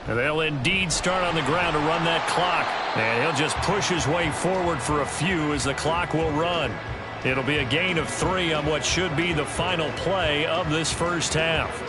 Speaker 2: And they'll indeed start on the ground to run that clock. And he'll just push his way forward for a few as the clock will run. It'll be a gain of 3 on what should be the final play of this first half.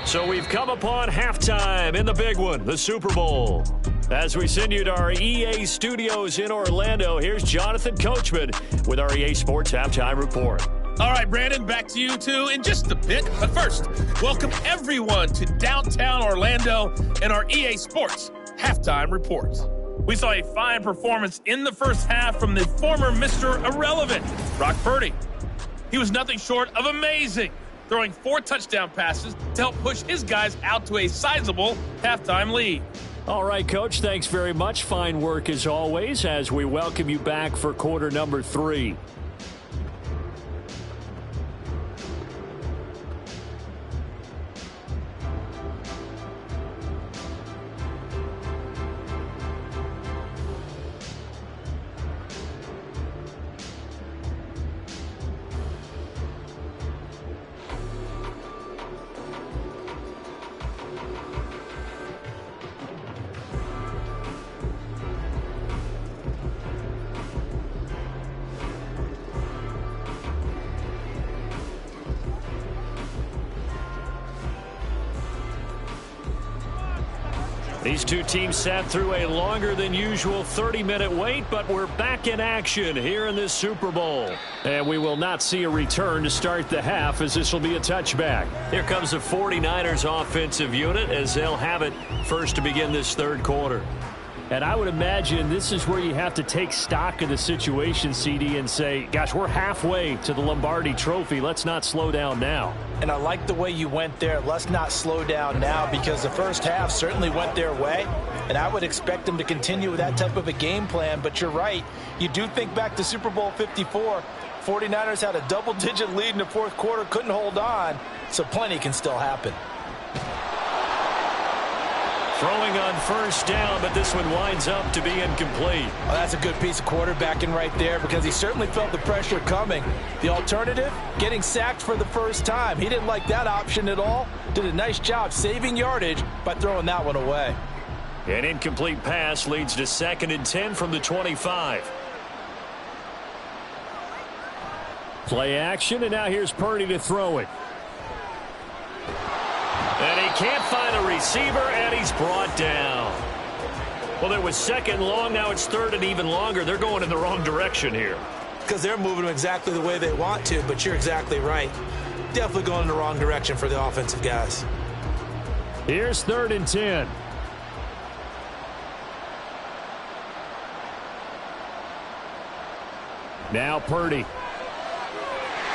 Speaker 2: So we've come upon halftime in the big one, the Super Bowl. As we send you to our EA studios in Orlando, here's Jonathan Coachman with our EA Sports Halftime Report.
Speaker 6: All right, Brandon, back to you two in just a bit. But first, welcome everyone to downtown Orlando and our EA Sports Halftime Report. We saw a fine performance in the first half from the former Mr. Irrelevant, Brock Purdy. He was nothing short of amazing, throwing 4 touchdown passes to help push his guys out to a sizable halftime lead.
Speaker 2: All right, Coach, thanks very much. Fine work as always as we welcome you back for quarter number 3. These two teams sat through a longer than usual 30-minute wait, but we're back in action here in this Super Bowl. And we will not see a return to start the half, as this will be a touchback. Here comes the 49ers offensive unit as they'll have it first to begin this third quarter. And I would imagine this is where you have to take stock of the situation, CD, and say, gosh, we're halfway to the Lombardi Trophy. Let's not slow down now.
Speaker 3: And I like the way you went there. Let's not slow down now, because the first half certainly went their way. And I would expect them to continue with that type of a game plan. But you're right. You do think back to Super Bowl 54. 49ers had a double-digit lead in the fourth quarter, couldn't hold on. So plenty can still happen.
Speaker 2: Throwing on first down, but this one winds up to be incomplete.
Speaker 3: Oh, that's a good piece of quarterbacking right there, because he certainly felt the pressure coming. The alternative, getting sacked for the first time. He didn't like that option at all. Did a nice job saving yardage by throwing that one away.
Speaker 2: An incomplete pass leads to 2nd and 10 from the 25. Play action, and now here's Purdy to throw it. And he can't find a receiver, and he's brought down. Well, it was 2nd long. Now it's 3rd and even longer. They're going in the wrong direction here.
Speaker 5: Because they're moving exactly the way they want to, but you're exactly right. Definitely going in the wrong direction for the offensive guys.
Speaker 2: Here's 3rd and 10. Now Purdy.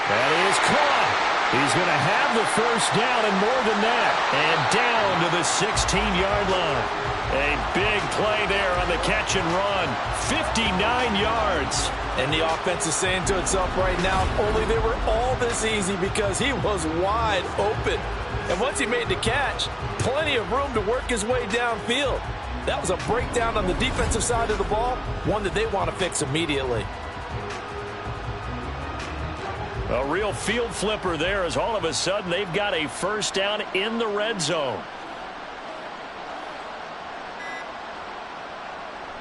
Speaker 2: That is caught. He's going to have the first down and more than that. And down to the 16-yard line. A big play there on the catch and run. 59 yards.
Speaker 3: And the offense is saying to itself right now, only they were all this easy because he was wide open. And once he made the catch, plenty of room to work his way downfield. That was a breakdown on the defensive side of the ball, one that they want to fix immediately.
Speaker 2: A real field flipper there, as all of a sudden they've got a first down in the red zone.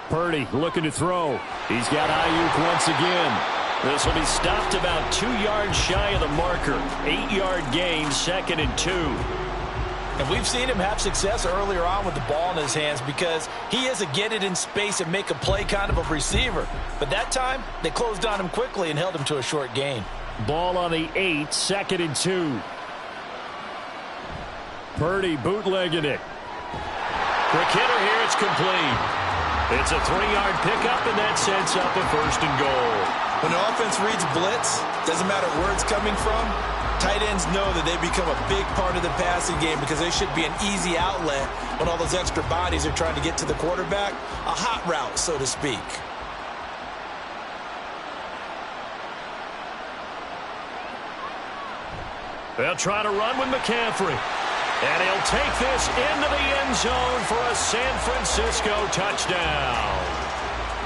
Speaker 2: Purdy looking to throw. He's got Ayuk once again. This will be stopped about 2 yards shy of the marker. 8-yard gain, 2nd and 2.
Speaker 3: And we've seen him have success earlier on with the ball in his hands because he is a get it in space and make a play kind of a receiver. But that time, they closed on him quickly and held him to a short gain.
Speaker 2: Ball on the 8, 2nd and 2. Purdy bootlegging it. Quick hitter here, it's complete. It's a 3-yard pickup, and that sets up a 1st and goal.
Speaker 5: When the offense reads blitz, doesn't matter where it's coming from, tight ends know that they become a big part of the passing game because they should be an easy outlet when all those extra bodies are trying to get to the quarterback. A hot route, so to speak.
Speaker 2: They'll try to run with McCaffrey. And he'll take this into the end zone for a San Francisco touchdown.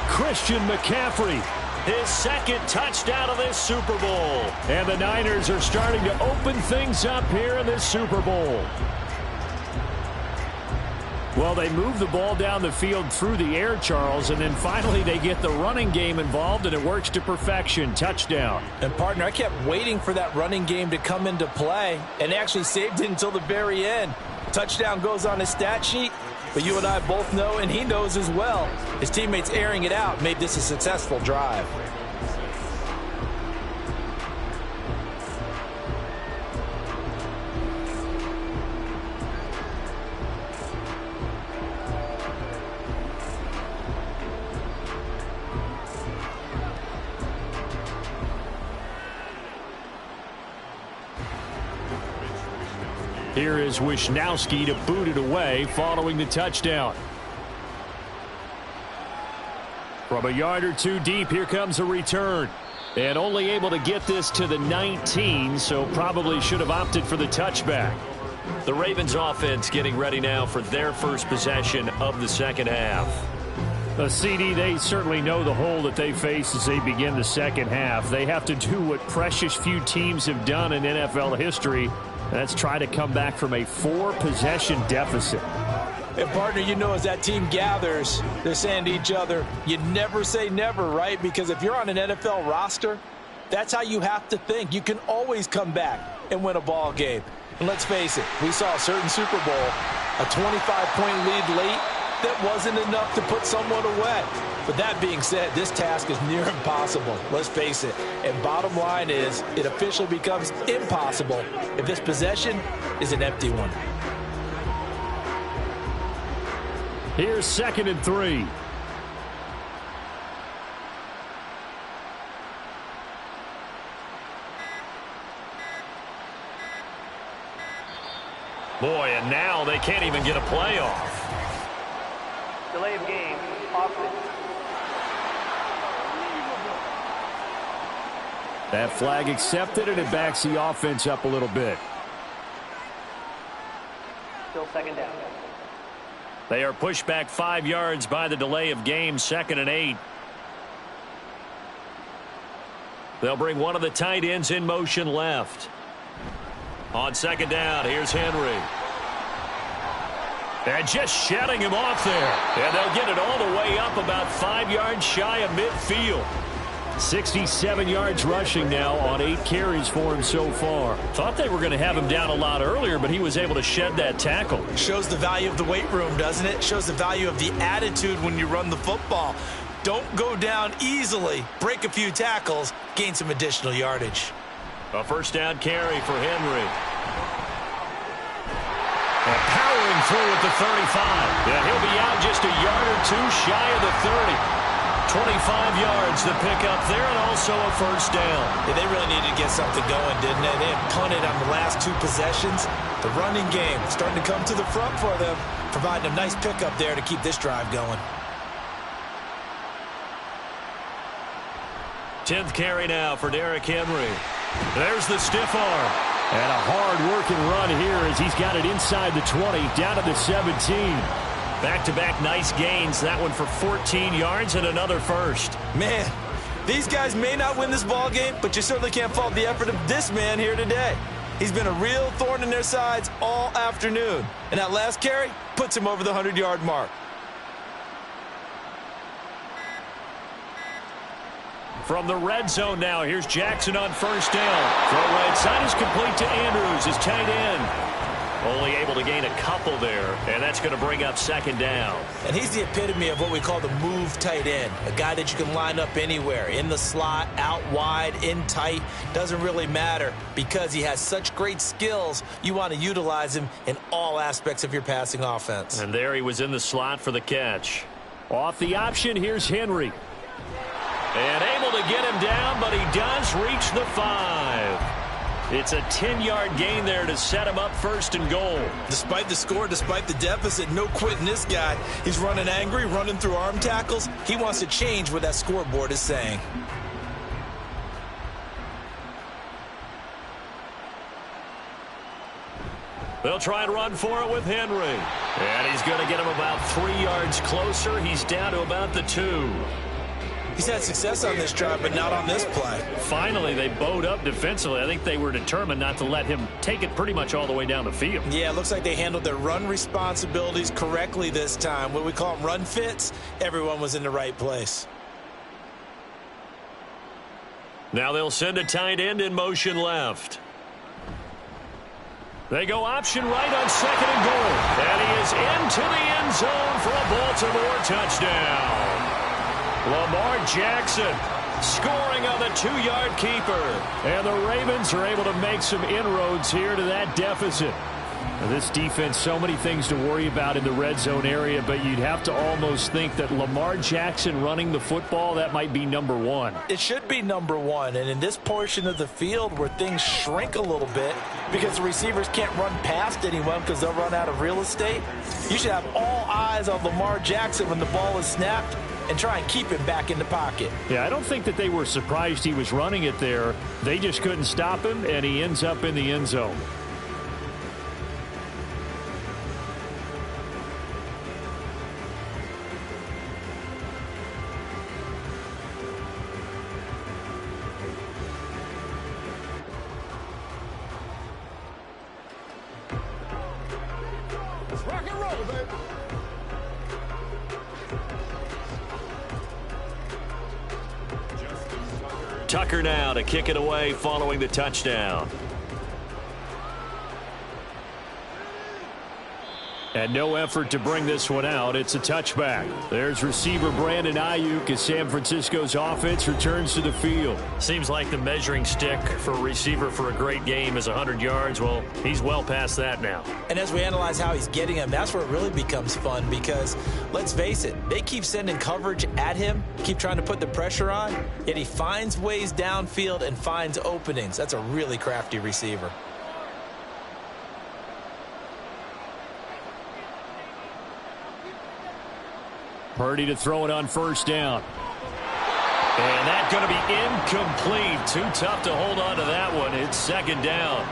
Speaker 2: Christian McCaffrey, his 2nd touchdown of this Super Bowl. And the Niners are starting to open things up here in this Super Bowl. Well, they move the ball down the field through the air, Charles, and then finally they get the running game involved, and it works to perfection. Touchdown.
Speaker 3: And, partner, I kept waiting for that running game to come into play, and actually saved it until the very end. Touchdown goes on his stat sheet, but you and I both know, and he knows as well, his teammates airing it out made this a successful drive.
Speaker 2: Here is Wisnowski to boot it away following the touchdown. From a yard or two deep, here comes a return. And only able to get this to the 19, so probably should have opted for the touchback. The Ravens offense getting ready now for their first possession of the second half. CD, they certainly know the hole that they face as they begin the second half. They have to do what precious few teams have done in NFL history. That's try to come back from a 4-possession deficit.
Speaker 3: And, partner, you know, as that team gathers, they're saying to each other, you never say never, right? Because if you're on an NFL roster, that's how you have to think. You can always come back and win a ball game. And let's face it, we saw a certain Super Bowl, a 25-point lead late, that wasn't enough to put someone away. But that being said, this task is near impossible. Let's face it. And bottom line is, it officially becomes impossible if this possession is an empty one.
Speaker 2: Here's 2nd and 3. Boy, and now they can't even get a play off.
Speaker 4: Delay of game, offense.
Speaker 2: That flag accepted, and it backs the offense up a little bit.
Speaker 4: Still 2nd down.
Speaker 2: They are pushed back 5 yards by the delay of game, 2nd and 8. They'll bring one of the tight ends in motion left. On 2nd down, here's Henry. And just shutting him off there. And they'll get it all the way up about 5 yards shy of midfield. 67 yards rushing now on 8 carries for him so far. Thought they were going to have him down a lot earlier, but he was able to shed that tackle.
Speaker 5: Shows the value of the weight room, doesn't it? Shows the value of the attitude when you run the football. Don't go down easily. Break a few tackles. Gain some additional yardage.
Speaker 2: A 1st down carry for Henry. And powering through at the 35. Yeah, he'll be out just a yard or two shy of the 30. 25 yards to pick up there, and also a 1st down.
Speaker 5: Yeah, they really needed to get something going, didn't they? They had punted on the last 2 possessions. The running game starting to come to the front for them, providing a nice pickup there to keep this drive going.
Speaker 2: 10th carry now for Derrick Henry. There's the stiff arm. And a hard-working run here as he's got it inside the 20, down to the 17. Back-to-back nice gains. That one for 14 yards and another 1st.
Speaker 3: Man, these guys may not win this ball game, but you certainly can't fault the effort of this man here today. He's been a real thorn in their sides all afternoon. And that last carry puts him over the 100-yard mark.
Speaker 2: From the red zone now, here's Jackson on 1st down. Throw right side is complete to Andrews, his tight end. Only able to gain a couple there, and that's going to bring up 2nd down.
Speaker 5: And he's the epitome of what we call the move tight end, a guy that you can line up anywhere, in the slot, out wide, in tight, doesn't really matter because he has such great skills. You want to utilize him in all aspects of your passing offense.
Speaker 2: And there he was in the slot for the catch. Off the option, here's Henry. And able to get him down, but he does reach the 5. It's a 10-yard gain there to set him up 1st and goal.
Speaker 3: Despite the score, despite the deficit, no quitting this guy. He's running angry, running through arm tackles.
Speaker 5: He wants to change what that scoreboard is saying.
Speaker 2: They'll try and run for it with Henry. And he's going to get him about 3 yards closer. He's down to about the 2.
Speaker 5: He's had success on this drive, but not on this play.
Speaker 2: Finally, they bowed up defensively. I think they were determined not to let him take it pretty much all the way down the field.
Speaker 5: Yeah, it looks like they handled their run responsibilities correctly this time. What we call them run fits, everyone was in the right place.
Speaker 2: Now they'll send a tight end in motion left. They go option right on 2nd and goal. And he is into the end zone for a Baltimore touchdown. Lamar Jackson scoring on the 2-yard keeper. And the Ravens are able to make some inroads here to that deficit. Now, this defense, so many things to worry about in the red zone area, but you'd have to almost think that Lamar Jackson running the football, that might be number 1.
Speaker 5: It should be number 1, and in this portion of the field where things shrink a little bit because the receivers can't run past anyone because they'll run out of real estate, you should have all eyes on Lamar Jackson when the ball is snapped and try and keep him back in the pocket.
Speaker 2: Yeah, I don't think that they were surprised he was running it there. They just couldn't stop him, and he ends up in the end zone.
Speaker 7: Let's rock and roll, baby.
Speaker 2: Tucker now to kick it away following the touchdown. And no effort to bring this one out. It's a touchback. There's receiver Brandon Ayuk as San Francisco's offense returns to the field.
Speaker 7: Seems like the measuring stick for a receiver for a great game is 100 yards. Well, he's well past that now.
Speaker 5: And as we analyze how he's getting them, that's where it really becomes fun because, let's face it, they keep sending coverage at him, keep trying to put the pressure on, yet he finds ways downfield and finds openings. That's a really crafty receiver.
Speaker 2: Purdy to throw it on first down. And that's going to be incomplete. Too tough to hold on to that one. It's second down.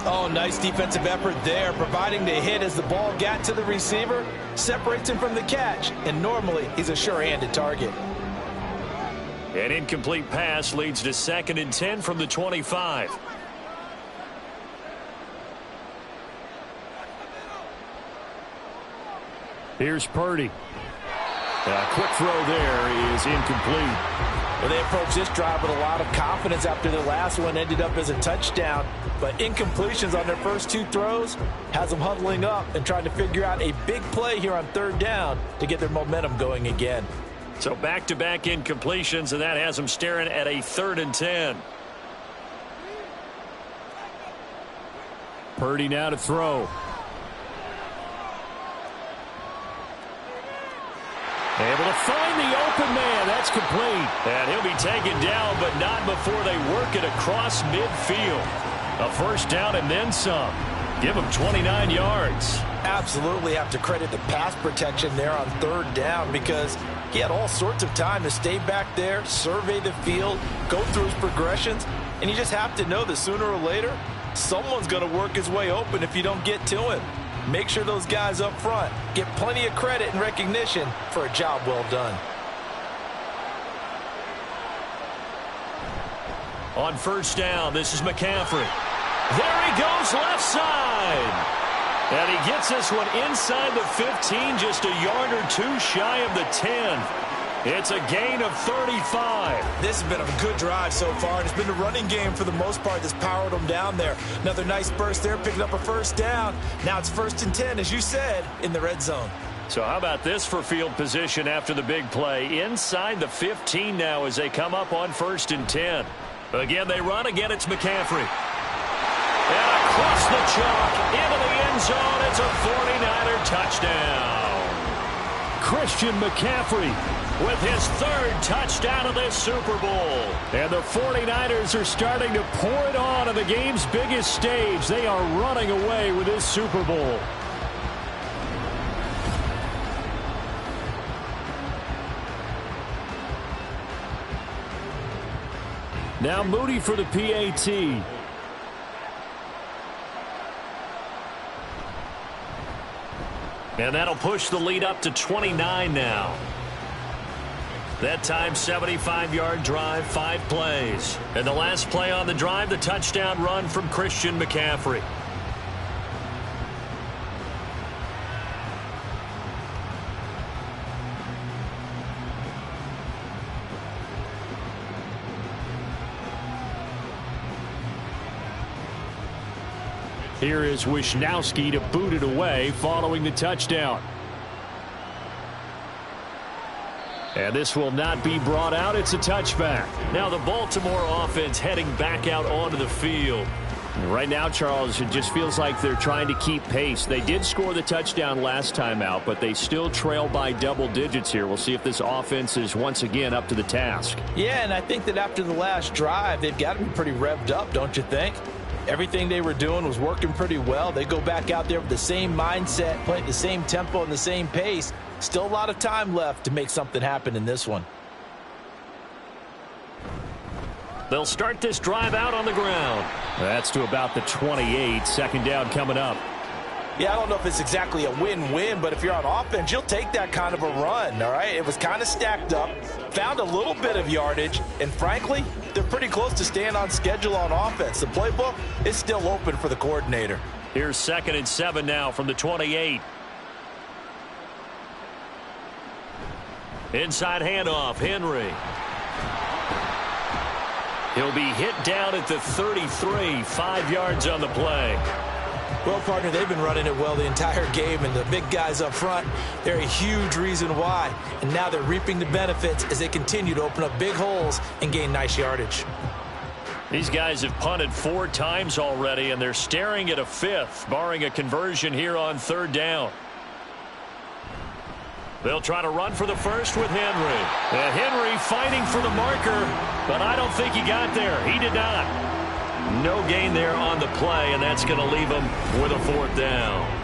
Speaker 3: Oh, nice defensive effort there, providing the hit as the ball got to the receiver, separates him from the catch, and normally he's a sure-handed target.
Speaker 2: An incomplete pass leads to 2nd and 10 from the 25. Here's Purdy. A quick throw there is incomplete.
Speaker 3: Well, they approached this drive with a lot of confidence after their last one ended up as a touchdown. But incompletions on their first 2 throws has them huddling up and trying to figure out a big play here on 3rd down to get their momentum going again.
Speaker 2: So back-to-back incompletions, and that has them staring at a 3rd and 10. Purdy now to throw. Able to find the open man. That's complete. And he'll be taken down, but not before they work it across midfield. A first down and then some. Give him 29 yards.
Speaker 3: Absolutely have to credit the pass protection there on 3rd down because he had all sorts of time to stay back there, survey the field, go through his progressions, and you just have to know that sooner or later, someone's going to work his way open if you don't get to him. Make sure those guys up front get plenty of credit and recognition for a job well done.
Speaker 2: On first down, this is McCaffrey. There he goes left side. And he gets this one inside the 15, just a yard or 2 shy of the 10. It's a gain of 35.
Speaker 3: This has been a good drive so far, and it's been the running game for the most part that's powered them down there. Another nice burst there, picking up a first down. Now it's 1st and 10, as you said, in the red zone.
Speaker 2: So how about this for field position after the big play? Inside the 15 now as they come up on 1st and 10. Again, they run. Again, it's McCaffrey. And across the chalk, into the end zone. It's a 49er touchdown. Christian McCaffrey with his 3rd touchdown of this Super Bowl. And the 49ers are starting to pour it on the game's biggest stage. They are running away with this Super Bowl. Now Moody for the PAT. And that'll push the lead up to 29 now. That time, 75-yard drive, 5 plays. And the last play on the drive, the touchdown run from Christian McCaffrey. Here is Wisnowski to boot it away following the touchdown. And this will not be brought out. It's a touchback. Now the Baltimore offense heading back out onto the field. Right now, Charles, it just feels like they're trying to keep pace. They did score the touchdown last time out, but they still trail by double digits here. We'll see if this offense is once again up to the task.
Speaker 3: Yeah, and I think that after the last drive, they've got to be pretty revved up, don't you think? Everything they were doing was working pretty well. They go back out there with the same mindset, playing the same tempo and the same pace. Still a lot of time left to make something happen in this one.
Speaker 2: They'll start this drive out on the ground. That's to about the 28. 2nd down coming up.
Speaker 3: Yeah, I don't know if it's exactly a win-win, but if you're on offense, you'll take that kind of a run, all right? It was kind of stacked up, found a little bit of yardage, and frankly, they're pretty close to staying on schedule on offense. The playbook is still open for the coordinator.
Speaker 2: Here's 2nd and 7 now from the 28. Inside handoff, Henry. He'll be hit down at the 33, 5 yards on the play.
Speaker 5: Well, partner, they've been running it well the entire game, and the big guys up front, they're a huge reason why. And now they're reaping the benefits as they continue to open up big holes and gain nice yardage.
Speaker 2: These guys have punted 4 times already, and they're staring at a 5th, barring a conversion here on 3rd down. They'll try to run for the first with Henry. And Henry fighting for the marker, but I don't think he got there. He did not. No gain there on the play, and that's going to leave him with a 4th down.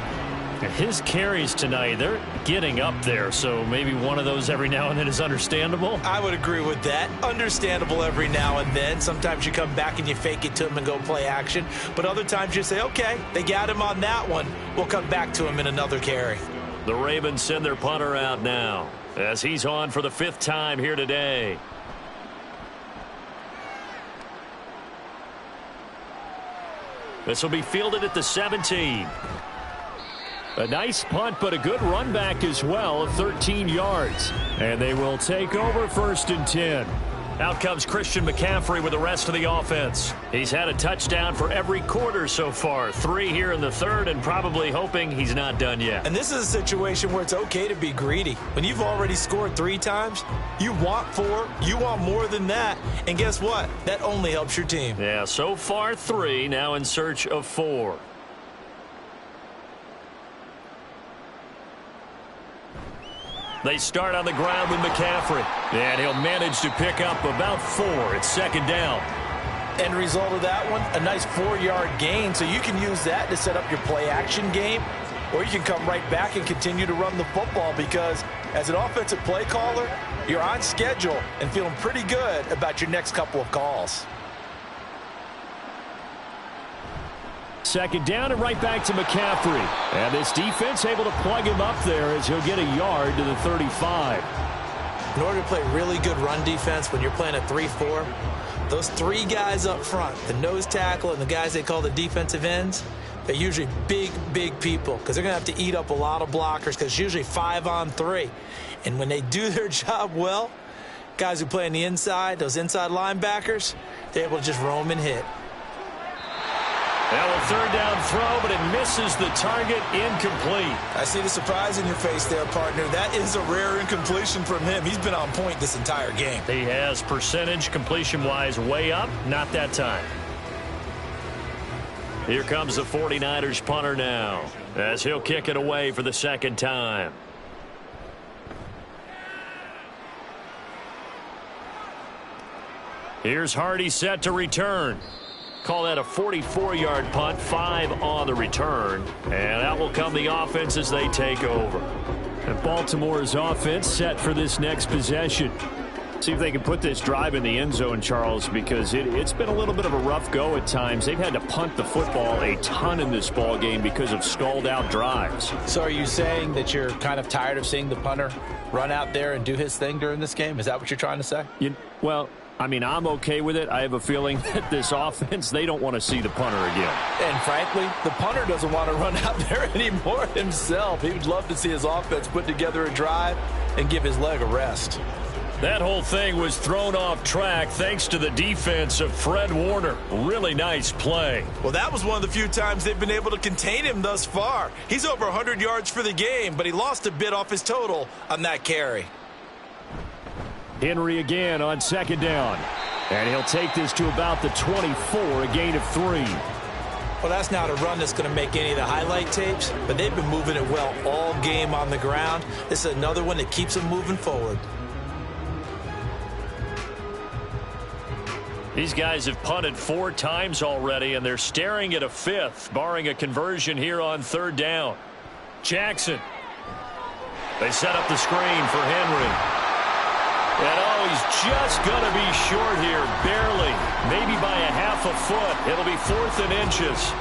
Speaker 2: His carries tonight, they're getting up there, so maybe one of those every now and then is understandable.
Speaker 5: I would agree with that. Understandable every now and then. Sometimes you come back and you fake it to him and go play action. But other times you say, okay, they got him on that one. We'll come back to him in another carry.
Speaker 2: The Ravens send their punter out now as he's on for the 5th time here today. This will be fielded at the 17. A nice punt, but a good run back as well of 13 yards. And they will take over 1st and 10. Out comes Christian McCaffrey with the rest of the offense. He's had a touchdown for every quarter so far. 3 here in the 3rd, and probably hoping he's not done yet.
Speaker 5: And this is a situation where it's okay to be greedy. When you've already scored 3 times, you want 4, you want more than that. And guess what? That only helps your team.
Speaker 2: Yeah, so far 3, now in search of 4. They start on the ground with McCaffrey. And he'll manage to pick up about 4. It's 2nd down.
Speaker 5: End result of that one, a nice 4-yard gain. So you can use that to set up your play-action game. Or you can come right back and continue to run the football because as an offensive play caller, you're on schedule and feeling pretty good about your next couple of calls.
Speaker 2: 2nd down and right back to McCaffrey. And this defense able to plug him up there as he'll get a yard to the 35.
Speaker 5: In order to play really good run defense when you're playing a 3-4, those 3 guys up front, the nose tackle and the guys they call the defensive ends, they're usually big, big people because they're going to have to eat up a lot of blockers because it's usually 5 on 3. And when they do their job well, guys who play on the inside, those inside linebackers, they're able to just roam and hit.
Speaker 2: Now a 3rd down throw, but it misses the target, incomplete.
Speaker 5: I see the surprise in your face there, partner. That is a rare incompletion from him. He's been on point this entire game.
Speaker 2: He has percentage completion-wise way up, not that time. Here comes the 49ers punter now as he'll kick it away for the 2nd time. Here's Hardy set to return. Call that a 44-yard punt, 5 on the return. And out will come the offense as they take over. And Baltimore's offense set for this next possession. See if they can put this drive in the end zone, Charles, because it's been a little bit of a rough go at times. They've had to punt the football a ton in this ball game because of stalled-out drives.
Speaker 3: So are you saying that you're kind of tired of seeing the punter run out there and do his thing during this game? Is that what you're trying to say?
Speaker 2: Well, I mean, I'm okay with it. I have a feeling that this offense, they don't want to see the punter again.
Speaker 3: And frankly, the punter doesn't want to run out there anymore himself. He would love to see his offense put together a drive and give his leg a rest.
Speaker 2: That whole thing was thrown off track thanks to the defense of Fred Warner. Really nice play.
Speaker 5: Well, that was one of the few times they've been able to contain him thus far. He's over 100 yards for the game, but he lost a bit off his total on that carry.
Speaker 2: Henry again on 2nd down. And he'll take this to about the 24, a gain of 3.
Speaker 5: Well, that's not a run that's going to make any of the highlight tapes, but they've been moving it well all game on the ground. This is another one that keeps them moving forward.
Speaker 2: These guys have punted 4 times already, and they're staring at a 5th, barring a conversion here on 3rd down. Jackson. They set up the screen for Henry. And he's just going to be short here, barely, maybe by a half a foot. It'll be 4th and inches.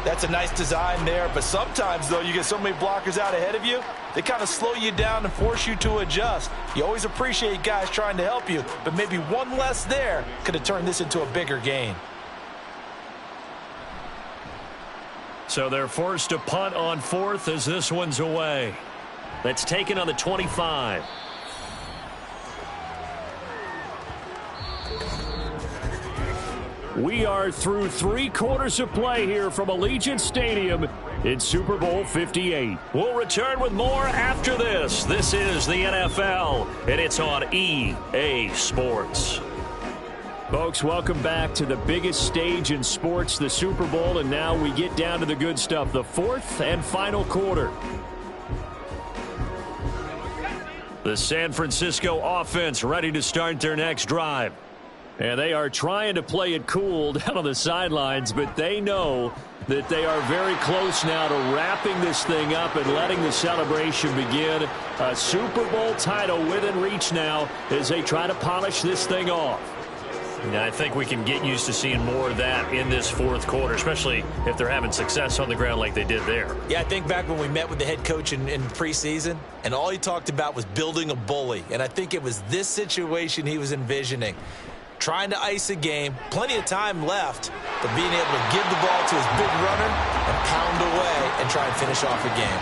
Speaker 3: That's a nice design there, but sometimes, though, you get so many blockers out ahead of you, they kind of slow you down and force you to adjust. You always appreciate guys trying to help you, but maybe one less there could have turned this into a bigger gain.
Speaker 2: So they're forced to punt on 4th as this one's away. That's taken on the 25. We are through 3 quarters of play here from Allegiant Stadium in Super Bowl 58.
Speaker 7: We'll return with more after this. This is the NFL, and it's on EA Sports.
Speaker 2: Folks, welcome back to the biggest stage in sports, the Super Bowl, and now we get down to the good stuff, the 4th and final quarter.
Speaker 7: The San Francisco offense ready to start their next drive.
Speaker 2: And they are trying to play it cool down on the sidelines, but they know that they are very close now to wrapping this thing up and letting the celebration begin. A Super Bowl title within reach now as they try to polish this thing off.
Speaker 7: Yeah, I think we can get used to seeing more of that in this 4th quarter, especially if they're having success on the ground like they did there.
Speaker 5: Yeah, I think back when we met with the head coach in preseason, and all he talked about was building a bully. And I think it was this situation he was envisioning. Trying to ice a game, plenty of time left, but being able to give the ball to his big runner and pound away and try and finish off a game.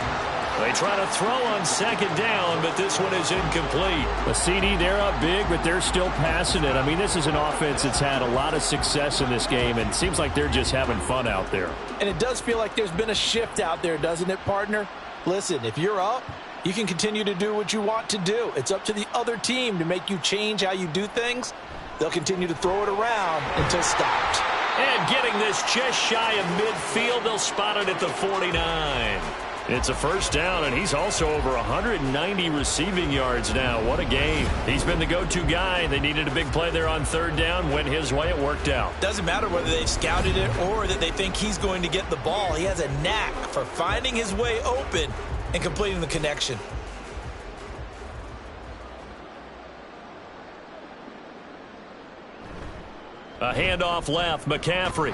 Speaker 7: They try to throw on second down, but this one is incomplete.
Speaker 2: The CD, they're up big, but they're still passing it. I mean, this is an offense that's had a lot of success in this game, and it seems like they're just having fun out there.
Speaker 3: And it does feel like there's been a shift out there, doesn't it, partner? Listen, if you're up, you can continue to do what you want to do. It's up to the other team to make you change how you do things. They'll continue to throw it around until stopped.
Speaker 7: And getting this just shy of midfield, they'll spot it at the 49. It's a first down, and he's also over 190 receiving yards now. What a game. He's been the go-to guy. They needed a big play there on 3rd down. Went his way. It worked out.
Speaker 5: Doesn't matter whether they've scouted it or that they think he's going to get the ball. He has a knack for finding his way open and completing the connection.
Speaker 7: A handoff left, McCaffrey.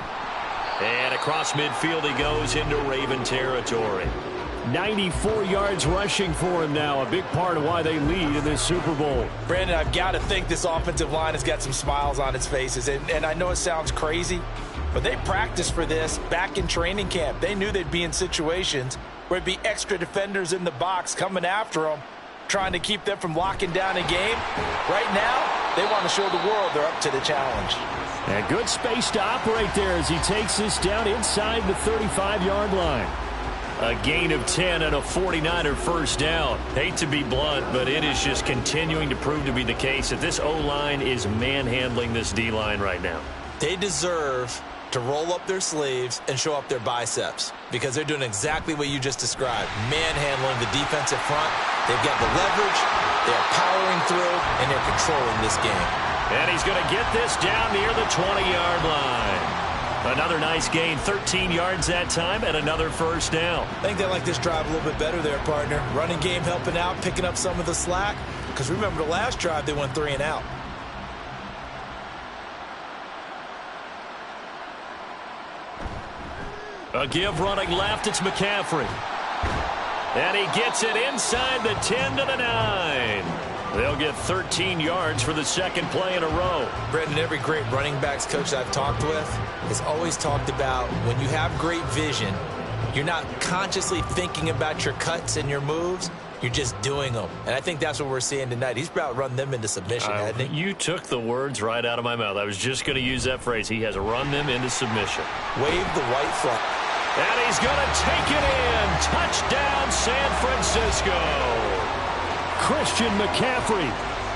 Speaker 7: And across midfield he goes into Raven territory.
Speaker 2: 94 yards rushing for him now, a big part of why they lead in this Super Bowl.
Speaker 3: Brandon, I've got to think this offensive line has got some smiles on its faces. And I know it sounds crazy, but they practiced for this back in training camp. They knew they'd be in situations where it'd be extra defenders in the box coming after them, trying to keep them from locking down a game. Right now, they want to show the world they're up to the challenge.
Speaker 2: And good space to operate there as he takes this down inside the 35-yard line.
Speaker 7: A gain of 10 and a 49er first down. Hate to be blunt, but it is just continuing to prove to be the case that this O-line is manhandling this D-line right now.
Speaker 5: They deserve to roll up their sleeves and show up their biceps because they're doing exactly what you just described, manhandling the defensive front. They've got the leverage, they're powering through, and they're controlling this game.
Speaker 7: And he's going to get this down near the 20-yard line. Another nice gain, 13 yards that time, and another first down.
Speaker 5: I think they like this drive a little bit better there, partner. Running game helping out, picking up some of the slack. Because remember the last drive, they went 3 and out.
Speaker 7: A give running left, it's McCaffrey. And he gets it inside the 10 to the 9. They'll get 13 yards for the second play in a row.
Speaker 5: Brendan, every great running backs coach I've talked with has always talked about when you have great vision, you're not consciously thinking about your cuts and your moves. You're just doing them. And I think that's what we're seeing tonight. He's about run them into submission, hasn't he?
Speaker 7: You took the words right out of my mouth. I was just going to use that phrase. He has run them into submission.
Speaker 5: Wave the white flag.
Speaker 7: And he's going to take it in. Touchdown, San Francisco.
Speaker 2: Christian McCaffrey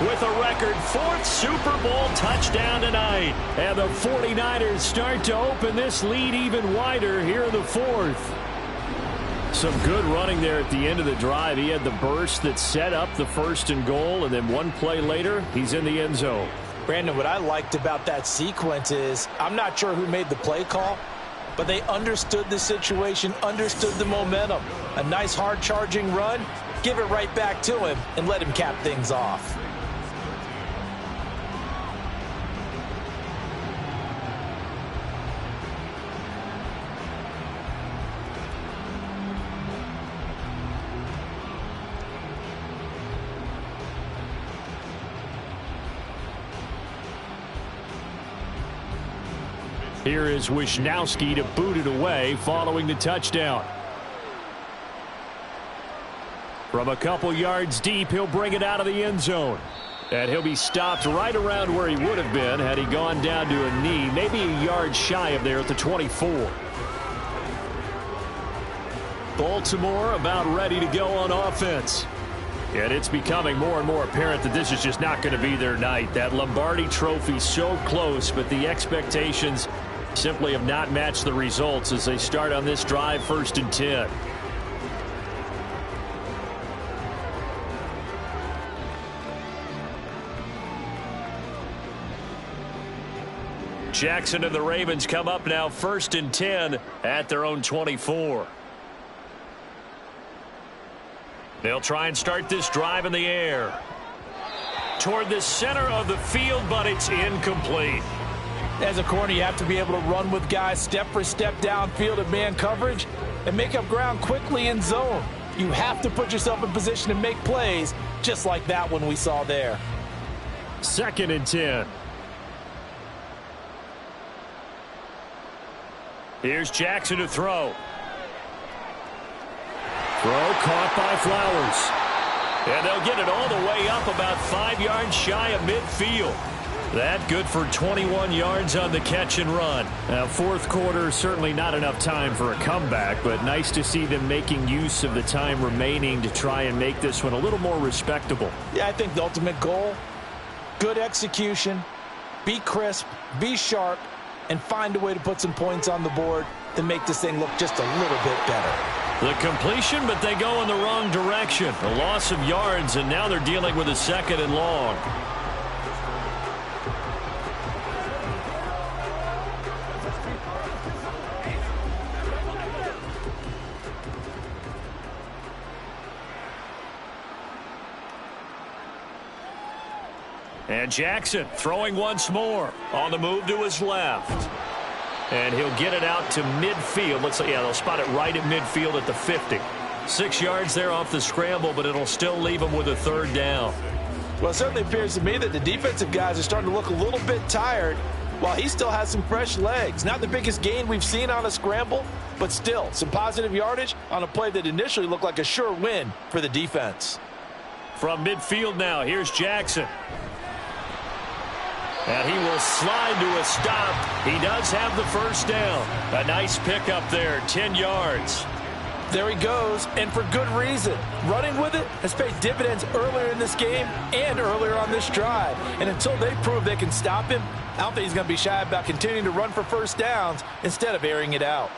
Speaker 2: with a record 4th Super Bowl touchdown tonight. And the 49ers start to open this lead even wider here in the 4th. Some good running there at the end of the drive. He had the burst that set up the 1st and goal, and then one play later, he's in the end zone.
Speaker 3: Brandon, what I liked about that sequence is I'm not sure who made the play call, but they understood the situation, understood the momentum. A nice hard-charging run, give it right back to him, and let him cap things off.
Speaker 2: Here is Wisnowski to boot it away following the touchdown. From a couple yards deep, he'll bring it out of the end zone. And he'll be stopped right around where he would have been had he gone down to a knee, maybe a yard shy of there at the 24. Baltimore about ready to go on offense. And it's becoming more and more apparent that this is just not going to be their night. That Lombardi Trophy so close, but the expectations simply have not matched the results as they start on this drive, 1st and 10. Jackson and the Ravens come up now, 1st and 10 at their own 24. They'll try and start this drive in the air. Toward the center of the field, but it's incomplete.
Speaker 3: As a corner, you have to be able to run with guys step for step downfield in man coverage and make up ground quickly in zone. You have to put yourself in position to make plays just like that one we saw there.
Speaker 2: 2nd and 10. Here's Jackson to throw. Throw caught by Flowers. And they'll get it all the way up about 5 yards shy of midfield. That good for 21 yards on the catch and run. Now, 4th quarter, certainly not enough time for a comeback, but nice to see them making use of the time remaining to try and make this one a little more respectable.
Speaker 3: Yeah, I think the ultimate goal, good execution, be crisp, be sharp, and find a way to put some points on the board to make this thing look just a little bit better.
Speaker 2: The completion, but they go in the wrong direction. A loss of yards, and now they're dealing with a 2nd and long. And Jackson throwing once more on the move to his left. And he'll get it out to midfield. Looks like, yeah, they'll spot it right at midfield at the 50. 6 yards there off the scramble, but it'll still leave him with a 3rd down.
Speaker 3: Well, it certainly appears to me that the defensive guys are starting to look a little bit tired while he still has some fresh legs. Not the biggest gain we've seen on a scramble, but still some positive yardage on a play that initially looked like a sure win for the defense.
Speaker 2: From midfield now, here's Jackson. And he will slide to a stop. He does have the 1st down. A nice pickup there, 10 yards.
Speaker 3: There he goes, and for good reason. Running with it has paid dividends earlier in this game and earlier on this drive. And until they prove they can stop him, I don't think he's going to be shy about continuing to run for 1st downs instead of airing it out.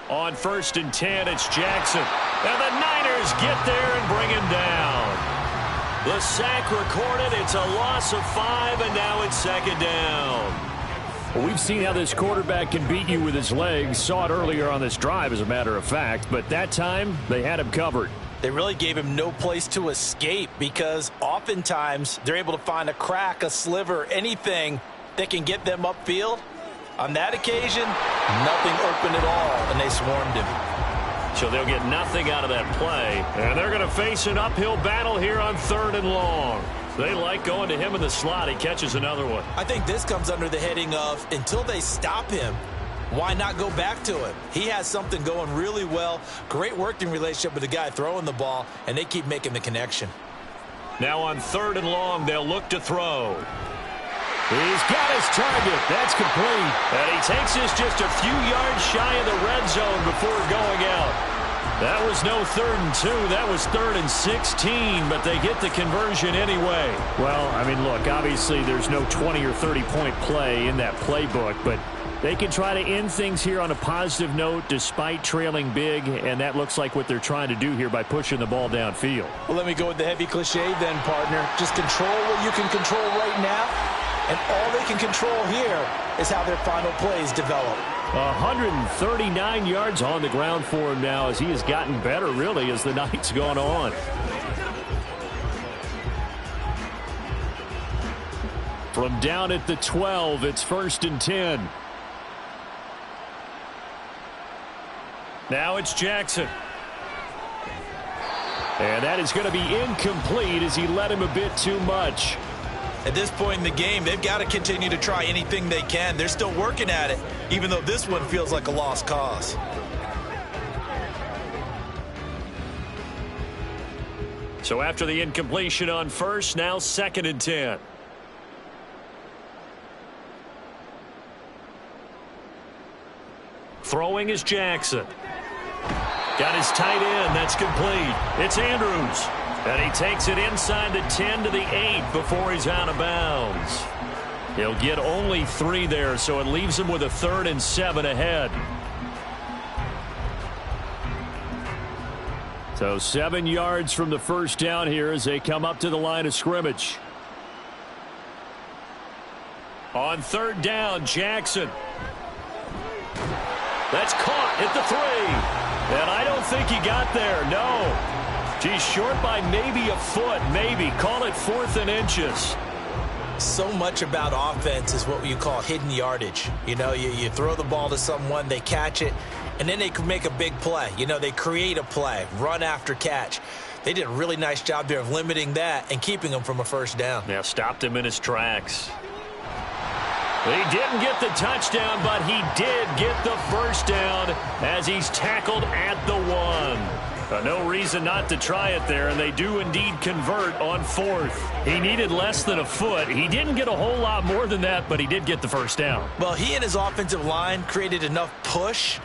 Speaker 2: On 1st and 10, it's Jackson. And the Niners get there and bring him down. The sack recorded. It's a loss of 5, and now it's 2nd down. Well, we've seen how this quarterback can beat you with his legs. Saw it earlier on this drive, as a matter of fact. But that time, they had him covered.
Speaker 5: They really gave him no place to escape because oftentimes they're able to find a crack, a sliver, anything that can get them upfield. On that occasion, nothing open at all, and they swarmed him.
Speaker 2: So they'll get nothing out of that play. And they're going to face an uphill battle here on 3rd and long. They like going to him in the slot. He catches another one.
Speaker 5: I think this comes under the heading of until they stop him, why not go back to him? He has something going really well. Great working relationship with the guy throwing the ball, and they keep making the connection.
Speaker 2: Now on 3rd and long, they'll look to throw. He's got his target. That's complete. And he takes this just a few yards shy of the red zone before going out. That was no 3rd and 2. That was 3rd and 16, but they get the conversion anyway. Well, I mean, look, obviously there's no 20 or 30-point play in that playbook, but they can try to end things here on a positive note despite trailing big, and that looks like what they're trying to do here by pushing the ball downfield.
Speaker 3: Well, let me go with the heavy cliche then, partner. Just control what you can control right now, and all they can control here is how their final plays develop.
Speaker 2: 139 yards on the ground for him now as he has gotten better, really, as the night's gone on. From down at the 12, it's 1st and 10. Now it's Jackson. And that is going to be incomplete as he led him a bit too much.
Speaker 5: At this point in the game, they've got to continue to try anything they can. They're still working at it, even though this one feels like a lost cause.
Speaker 2: So after the incompletion on first, now 2nd and 10. Throwing is Jackson. Got his tight end. That's complete. It's Andrews. And he takes it inside the 10 to the 8 before he's out of bounds. He'll get only 3 there, so it leaves him with a 3rd and 7 ahead. So 7 yards from the first down here as they come up to the line of scrimmage. On 3rd down, Jackson. That's caught at the 3. And I don't think he got there, no. He's short by maybe a foot, maybe. Call it 4th and inches.
Speaker 5: So much about offense is what you call hidden yardage. You know, you throw the ball to someone, they catch it, and then they can make a big play. You know, they create a play, run after catch. They did a really nice job there of limiting that and keeping him from a first down.
Speaker 2: Yeah, stopped him in his tracks. He didn't get the touchdown, but he did get the first down as he's tackled at the 1. No reason not to try it there, and they do indeed convert on 4th. He needed less than a foot. He didn't get a whole lot more than that, but he did get the first down.
Speaker 5: Well, he and his offensive line created enough push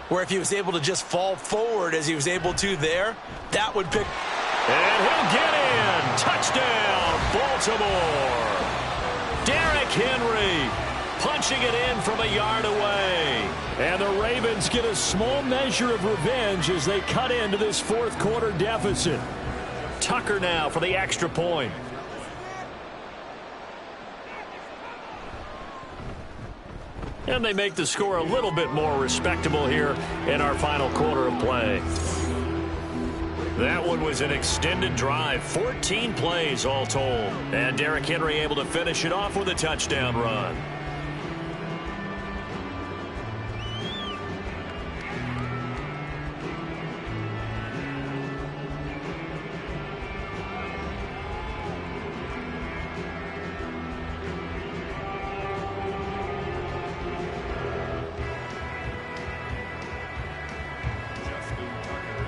Speaker 5: where if he was able to just fall forward as he was able to there, that would pick.
Speaker 2: And he'll get in. Touchdown, Baltimore. Derrick Henry punching it in from a yard away. And the Ravens get a small measure of revenge as they cut into this 4th quarter deficit. Tucker now for the extra point. And they make the score a little bit more respectable here in our final quarter of play. That one was an extended drive, 14 plays all told. And Derrick Henry able to finish it off with a touchdown run.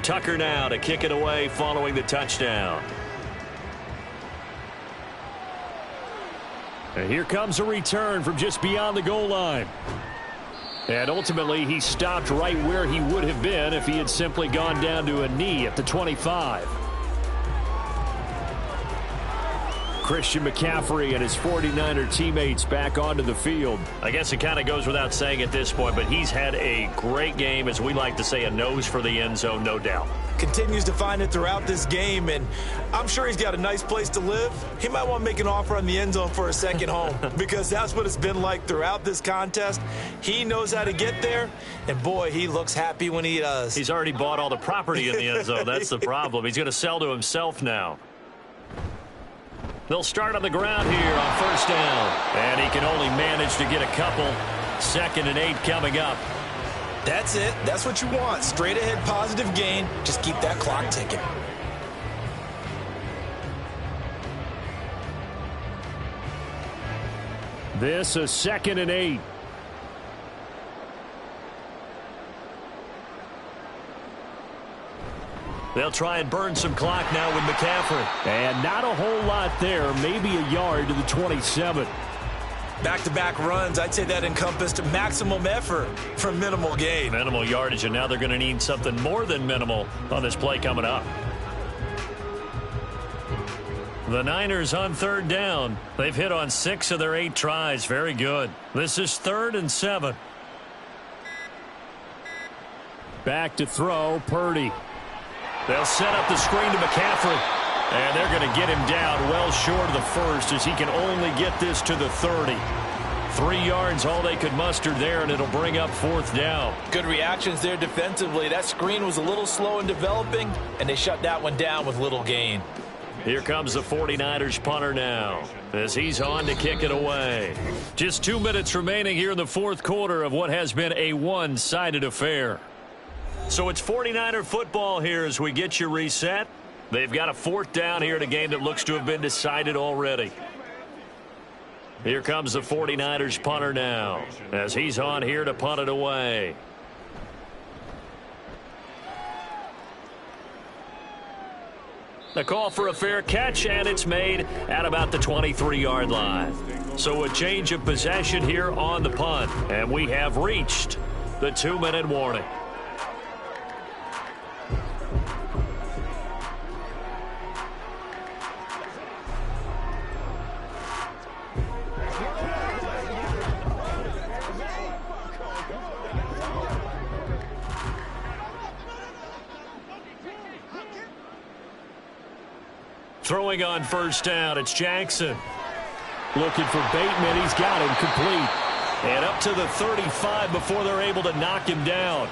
Speaker 2: Tucker now to kick it away following the touchdown. And here comes a return from just beyond the goal line. And ultimately, he stopped right where he would have been if he had simply gone down to a knee at the 25. Christian McCaffrey and his 49er teammates back onto the field. I guess it kind of goes without saying at this point, but he's had a great game, as we like to say, a nose for the end zone, no doubt.
Speaker 5: Continues to find it throughout this game, and I'm sure he's got a nice place to live. He might want to make an offer on the end zone for a second home because that's what it's been like throughout this contest. He knows how to get there, and boy, he looks happy when he does.
Speaker 2: He's already bought all the property in the end zone. That's the problem. He's going to sell to himself now. They'll start on the ground here on first down. And he can only manage to get a couple. 2nd and 8 coming up.
Speaker 5: That's it. That's what you want. Straight ahead positive gain. Just keep that clock ticking.
Speaker 2: This is 2nd and 8. They'll try and burn some clock now with McCaffrey. And not a whole lot there. Maybe a yard to the 27.
Speaker 5: Back-to-back runs, I'd say that encompassed maximum effort for minimal gain.
Speaker 2: Minimal yardage, and now they're going to need something more than minimal on this play coming up. The Niners on 3rd down. They've hit on 6 of their 8 tries. Very good. This is 3rd and 7. Back to throw, Purdy. They'll set up the screen to McCaffrey. And they're going to get him down well short of the first as he can only get this to the 30. 3 yards, all they could muster there, and it'll bring up 4th down.
Speaker 3: Good reactions there defensively. That screen was a little slow in developing, and they shut that one down with little gain.
Speaker 2: Here comes the 49ers punter now as he's on to kick it away. Just 2 minutes remaining here in the 4th quarter of what has been a one-sided affair. So it's 49er football here as we get you reset. They've got a 4th down here in a game that looks to have been decided already. Here comes the 49ers punter now as he's on here to punt it away. The call for a fair catch, and it's made at about the 23-yard line. So a change of possession here on the punt, and we have reached the 2-minute warning. Throwing on first down, it's Jackson. Looking for Bateman, he's got him complete. And up to the 35 before they're able to knock him down.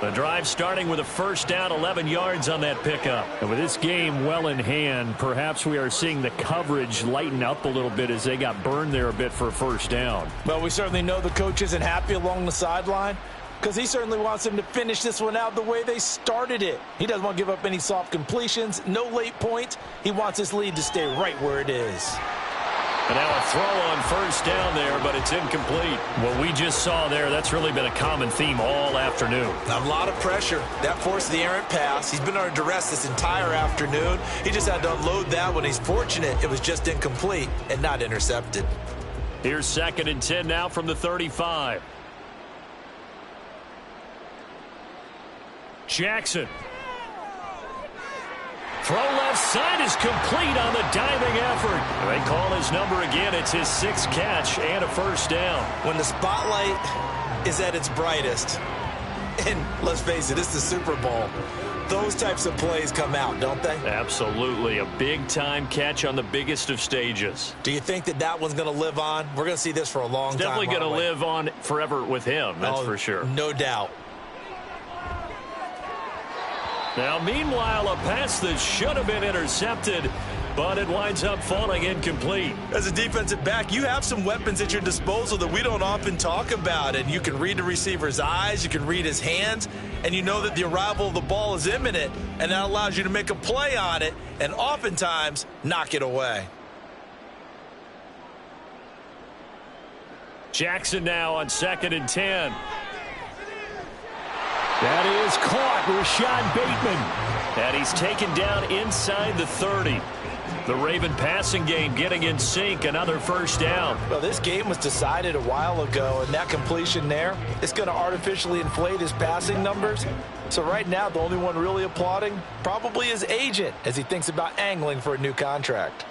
Speaker 2: The drive starting with a first down, 11 yards on that pickup. And with this game well in hand, perhaps we are seeing the coverage lighten up a little bit as they got burned there a bit for a first down.
Speaker 3: Well, we certainly know the coach isn't happy along the sideline, because he certainly wants them to finish this one out the way they started it. He doesn't want to give up any soft completions, no late points. He wants his lead to stay right where it is.
Speaker 2: And now a throw on first down there, but it's incomplete. What we just saw there, that's really been a common theme all afternoon.
Speaker 5: A lot of pressure. That forced the errant pass. He's been under duress this entire afternoon. He just had to unload that one. He's fortunate it was just incomplete and not intercepted.
Speaker 2: Here's 2nd and 10 now from the 35. Jackson. Throw left side is complete on the diving effort. They call his number again. It's his 6th catch and a first down.
Speaker 5: When the spotlight is at its brightest, and let's face it, it's the Super Bowl, those types of plays come out, don't they?
Speaker 2: Absolutely. A big-time catch on the biggest of stages.
Speaker 5: Do you think that that one's going to live on? We're going to see this for a long time.
Speaker 2: Definitely going to live on forever with him, that's for sure.
Speaker 5: No doubt.
Speaker 2: Now, meanwhile, a pass that should have been intercepted, but it winds up falling incomplete.
Speaker 5: As a defensive back, you have some weapons at your disposal that we don't often talk about. And you can read the receiver's eyes, you can read his hands, and you know that the arrival of the ball is imminent, and that allows you to make a play on it and oftentimes knock it away.
Speaker 2: Jackson now on 2nd and 10. That is caught, Rashad Bateman. And he's taken down inside the 30. The Raven passing game getting in sync, another first down.
Speaker 3: Well, this game was decided a while ago, and that completion there is going to artificially inflate his passing numbers. So right now, the only one really applauding probably his agent as he thinks about angling for a new contract.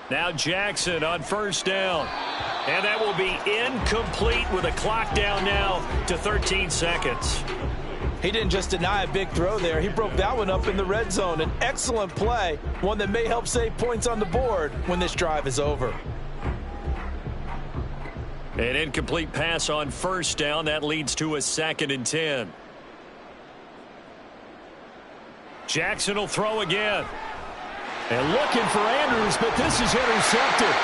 Speaker 2: Now Jackson on first down. And that will be incomplete with a clock down now to 13 seconds.
Speaker 3: He didn't just deny a big throw there. He broke that one up in the red zone. An excellent play, one that may help save points on the board when this drive is over.
Speaker 2: An incomplete pass on first down. That leads to a 2nd and 10. Jackson will throw again. And looking for Andrews, but this is intercepted.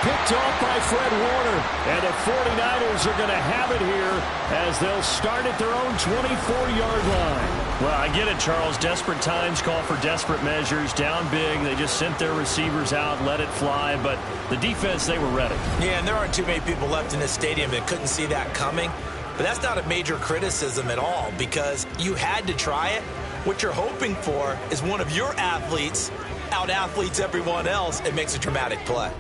Speaker 2: Picked off by Fred Warner. And the 49ers are going to have it here as they'll start at their own 24-yard line. Well, I get it, Charles. Desperate times call for desperate measures. Down big. They just sent their receivers out, let it fly. But the defense, they were ready.
Speaker 5: Yeah, and there aren't too many people left in this stadium that couldn't see that coming. But that's not a major criticism at all because you had to try it. What you're hoping for is one of your athletes out-athletes everyone else and makes a dramatic play.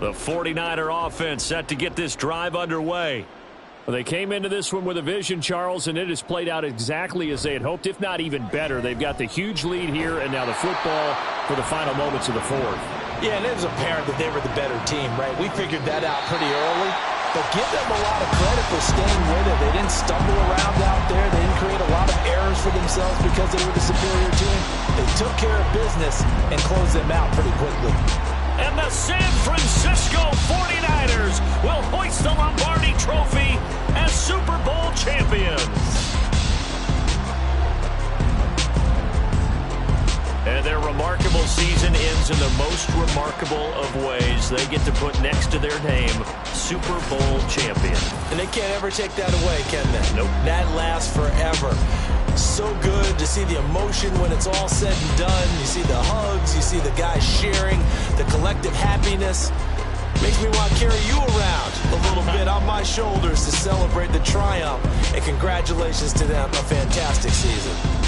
Speaker 2: The 49er offense set to get this drive underway. Well, they came into this one with a vision, Charles, and it has played out exactly as they had hoped, if not even better. They've got the huge lead here, and now the football for the final moments of the fourth.
Speaker 3: Yeah, and it was apparent that they were the better team, right? We figured that out pretty early. But give them a lot of credit for staying with it. They didn't stumble around out there. They didn't create a lot of errors for themselves because they were the superior team. They took care of business and closed them out pretty quickly.
Speaker 2: And the San Francisco 49ers will hoist the Lombardi Trophy as Super Bowl champions. And their remarkable season ends in the most remarkable of ways. They get to put next to their name, Super Bowl champion.
Speaker 5: And they can't ever take that away, can they?
Speaker 2: Nope.
Speaker 5: That lasts forever. So good to see the emotion when it's all said and done. You see the hugs, you see the guys sharing, the collective happiness.
Speaker 3: Makes me want to carry you around a little bit on my shoulders to celebrate the triumph. And congratulations to them, a fantastic season.